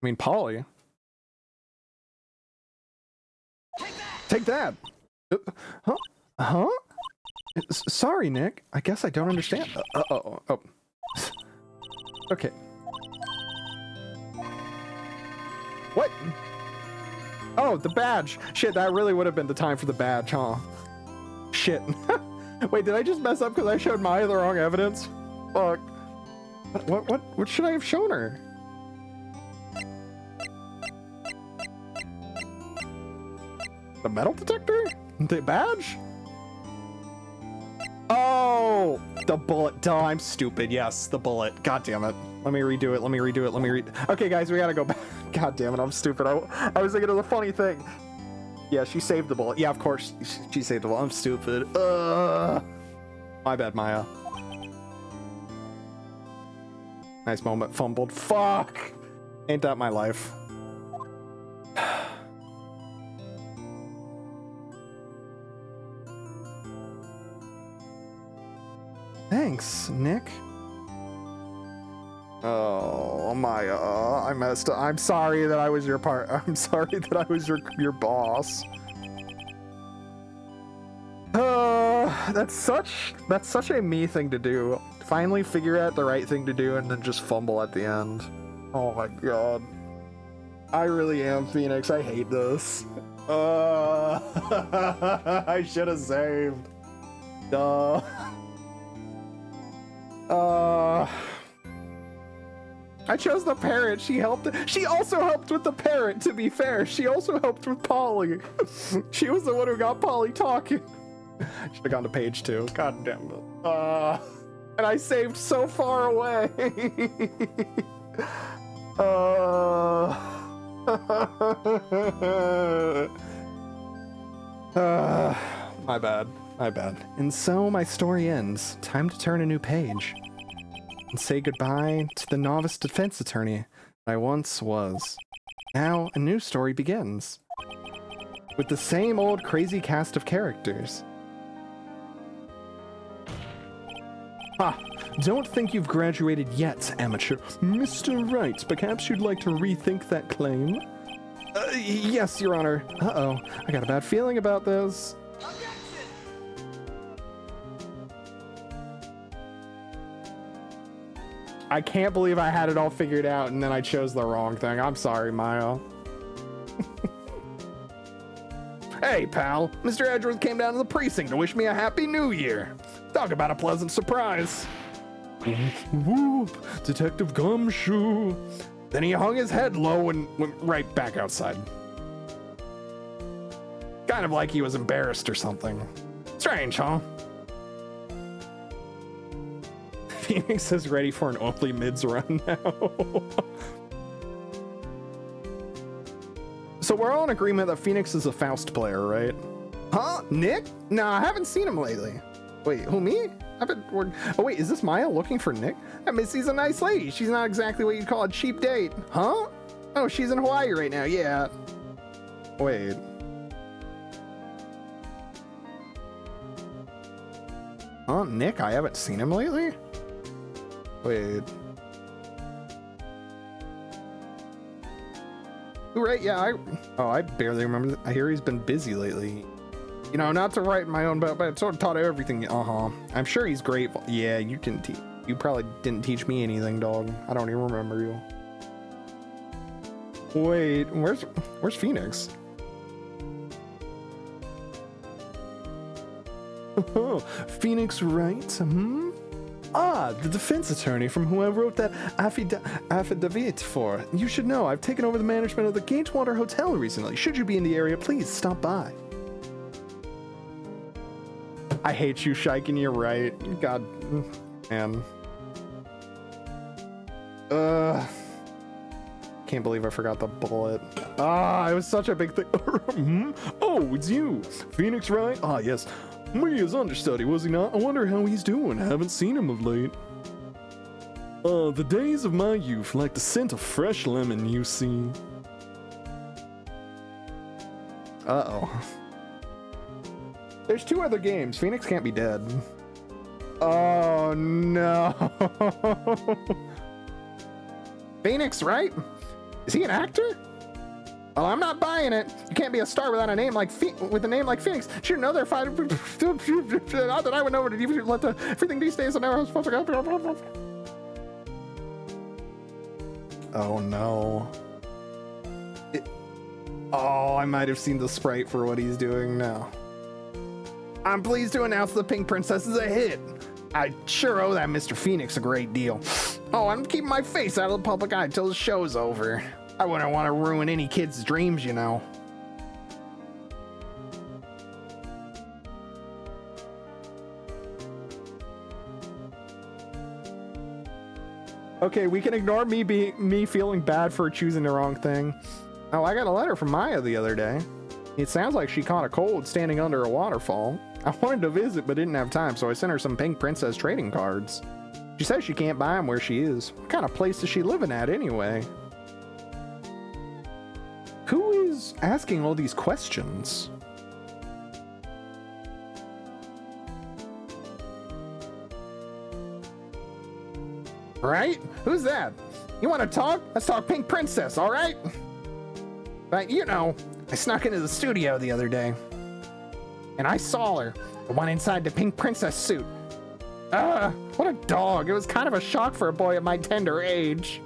I mean, Polly. Take that! Huh? Huh? Sorry, Nick. I guess I don't understand. Oh. Okay. What? Oh, the badge. Shit, that really would have been the time for the badge, huh? Shit. Wait, did I just mess up because I showed Maya the wrong evidence? Fuck. What should I have shown her? The metal detector? The badge? Oh! The bullet. Duh, I'm stupid. Yes, the bullet. God damn it. Let me redo it. Okay, guys, we gotta go back. God damn it, I'm stupid. I was thinking of the funny thing. Yeah, she saved the bullet. Yeah, of course. She saved the bullet. I'm stupid. My bad, Maya. Nice moment. Fumbled. Fuck! Ain't that my life. Thanks, Nick. Oh, Maya, I messed up. I'm sorry that I was your I'm sorry that I was your boss. That's such a me thing to do. Finally figure out the right thing to do and then just fumble at the end. Oh my god. I really am Phoenix. I hate this. I should have saved. Duh. I chose the parrot. She also helped with the parrot, to be fair. She also helped with Polly. She was the one who got Polly talking. Should have gone to page 2. God damn it. And I saved so far away. My bad. And so my story ends. Time to turn a new page. And say goodbye to the novice defense attorney I once was. Now a new story begins. With the same old crazy cast of characters. Ah, don't think you've graduated yet, amateur. Mr. Wright, perhaps you'd like to rethink that claim? Yes, Your Honor. Uh-oh, I got a bad feeling about this. I can't believe I had it all figured out and then I chose the wrong thing. I'm sorry, Maya. Hey, pal. Mr. Edgeworth came down to the precinct to wish me a happy new year. Talk about a pleasant surprise. Whoop, Detective Gumshoe. Then he hung his head low and went right back outside. Kind of like he was embarrassed or something. Strange, huh? Phoenix is ready for an Only Mids run now. So we're all in agreement that Phoenix is a Faust player, right? Huh? Nick? No, I haven't seen him lately. Wait, who, me? Oh wait, is this Maya looking for Nick? That Missy's a nice lady. She's not exactly what you'd call a cheap date. Huh? Oh, she's in Hawaii right now, yeah. Wait. Huh, Nick? I haven't seen him lately? Wait. Right, yeah, I barely remember. I hear he's been busy lately. You know, not to write my own, but I sort of taught everything. I'm sure he's great. Yeah, you probably didn't teach me anything, dog. I don't even remember you. Wait, where's Phoenix? Oh, Phoenix Wright? Ah, the defense attorney from who I wrote that affidavit for. You should know, I've taken over the management of the Gatewater Hotel recently. Should you be in the area, please stop by. I hate you, Shiken, you're right. God, man. Can't believe I forgot the bullet. It was such a big thing. Oh, it's you. Phoenix Wright? Ah, yes. Me as understudy, was he not? I wonder how he's doing. Haven't seen him of late. The days of my youth, like the scent of fresh lemon, you see. Uh-oh. There's 2 other games. Phoenix can't be dead. Oh, no. Phoenix, right? Is he an actor? Oh, I'm not buying it. You can't be a star without a name like with a name like Phoenix. Should know they're fighting. Not that I would know what it even let everything these days. I never was supposed to go. Oh no. I might have seen the sprite for what he's doing now. I'm pleased to announce the Pink Princess is a hit. I sure owe that Mr. Phoenix a great deal. Oh, I'm keeping my face out of the public eye till the show's over. I wouldn't want to ruin any kid's dreams, you know. Okay, we can ignore me feeling bad for choosing the wrong thing. Oh, I got a letter from Maya the other day. It sounds like she caught a cold standing under a waterfall. I wanted to visit but didn't have time, so I sent her some Pink Princess trading cards. She says she can't buy them where she is. What kind of place is she living at anyway? Who is asking all these questions? Right? Who's that? You want to talk? Let's talk Pink Princess, all right? But you know, I snuck into the studio the other day, and I saw her, the one inside the Pink Princess suit. What a dog. It was kind of a shock for a boy at my tender age.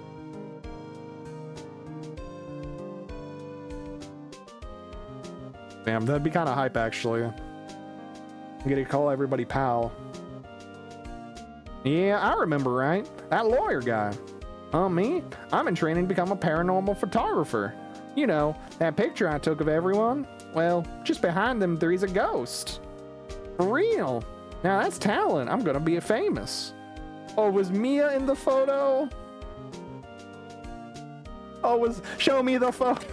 Damn, that'd be kind of hype, actually. I'm gonna call everybody pal. Yeah, I remember, right? That lawyer guy. Me? I'm in training to become a paranormal photographer. You know, that picture I took of everyone? Well, just behind them, there's a ghost. For real. Now that's talent. I'm gonna be famous. Oh, was Mia in the photo? Oh, show me the photo.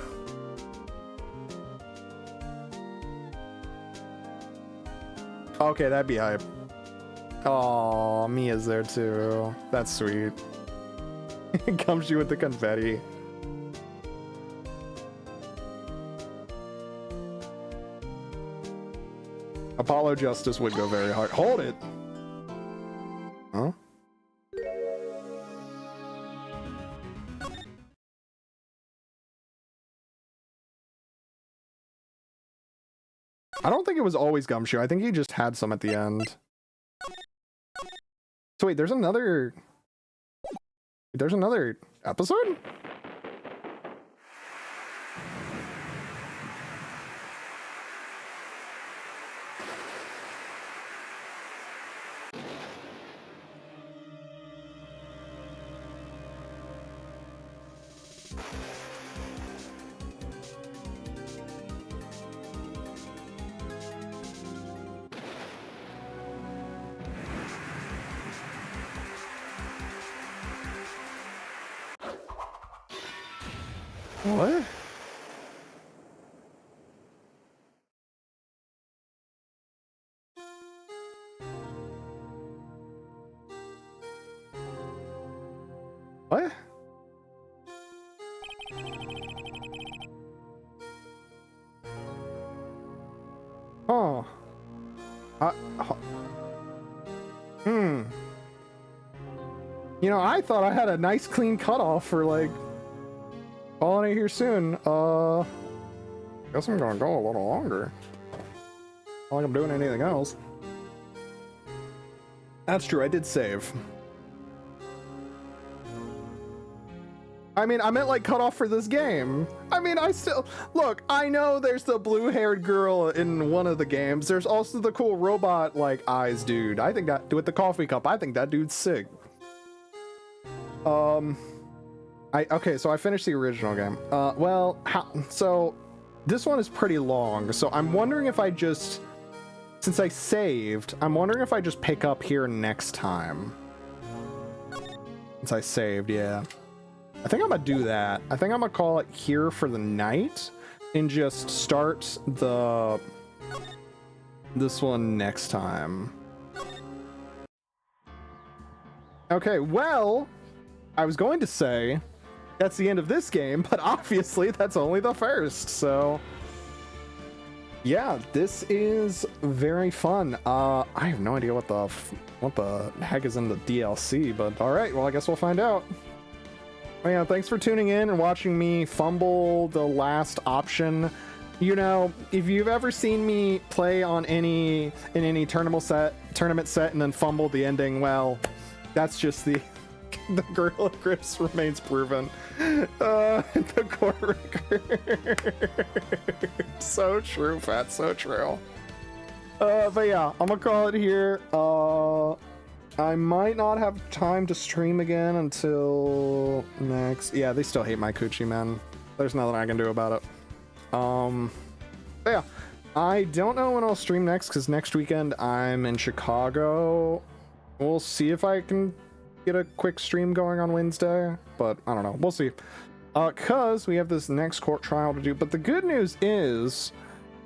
Okay, that'd be hype. Oh, Mia's there too. That's sweet. Gumshoe with the confetti. Apollo Justice would go very hard. Hold it. Huh? I don't think it was always Gumshoe. I think he just had some at the end. So wait, there's another episode? What? What? Oh. You know, I thought I had a nice clean cutoff for like calling it here soon. Guess I'm gonna go a little longer. Not like I'm doing anything else. That's true, I did save. I mean, I meant like cut off for this game. I mean, look, I know there's the blue-haired girl in one of the games. There's also the cool robot, like, eyes dude. I think that, with the coffee cup, I think that dude's sick. Okay, so I finished the original game. So this one is pretty long, so I'm wondering if I just, since I saved, I'm wondering if I just pick up here next time. Since I saved, yeah. I think I'm gonna do that. I think I'm gonna call it here for the night and just start this one next time. Okay, well, I was going to say that's the end of this game, but obviously that's only the first, so yeah, this is very fun. I have no idea what the heck is in the DLC, but all right, well, I guess we'll find out. Well, yeah, thanks for tuning in and watching me fumble the last option. You know, if you've ever seen me play on any tournament set and then fumble the ending, well, that's just the Gorilla Grips remains proven. The core record. So true, Fat, so true. But yeah, I'm gonna call it here. I might not have time to stream again until next. Yeah, they still hate my coochie, man. There's nothing I can do about it. But yeah, I don't know when I'll stream next because next weekend I'm in Chicago. We'll see if I can get a quick stream going on Wednesday, but I don't know. We'll see. Cause we have this next court trial to do. But the good news is,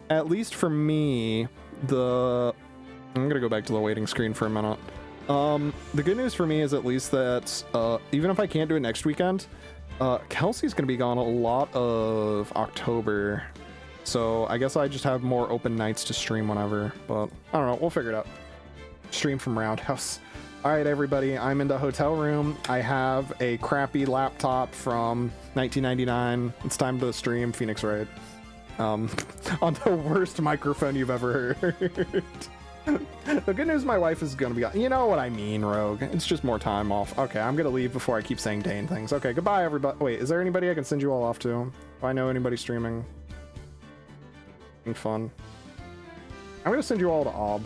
at least for me, I'm gonna go back to the waiting screen for a minute. The good news for me is at least that even if I can't do it next weekend, Kelsey's gonna be gone a lot of October, so I guess I just have more open nights to stream whenever, but I don't know, we'll figure it out. Stream from Roundhouse. All right, everybody, I'm in the hotel room. I have a crappy laptop from 1999. It's time to stream Phoenix Wright on the worst microphone you've ever heard. The good news, my wife is gonna be. You know what I mean, Rogue. It's just more time off. Okay, I'm gonna leave before I keep saying Dane things. Okay, goodbye, everybody. Wait, is there anybody I can send you all off to? Do I know anybody streaming? Fun. I'm gonna send you all to Ob.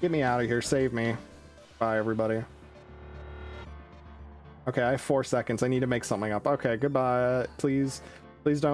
Get me out of here. Save me. Bye, everybody. Okay, I have 4 seconds. I need to make something up. Okay, goodbye. Please don't.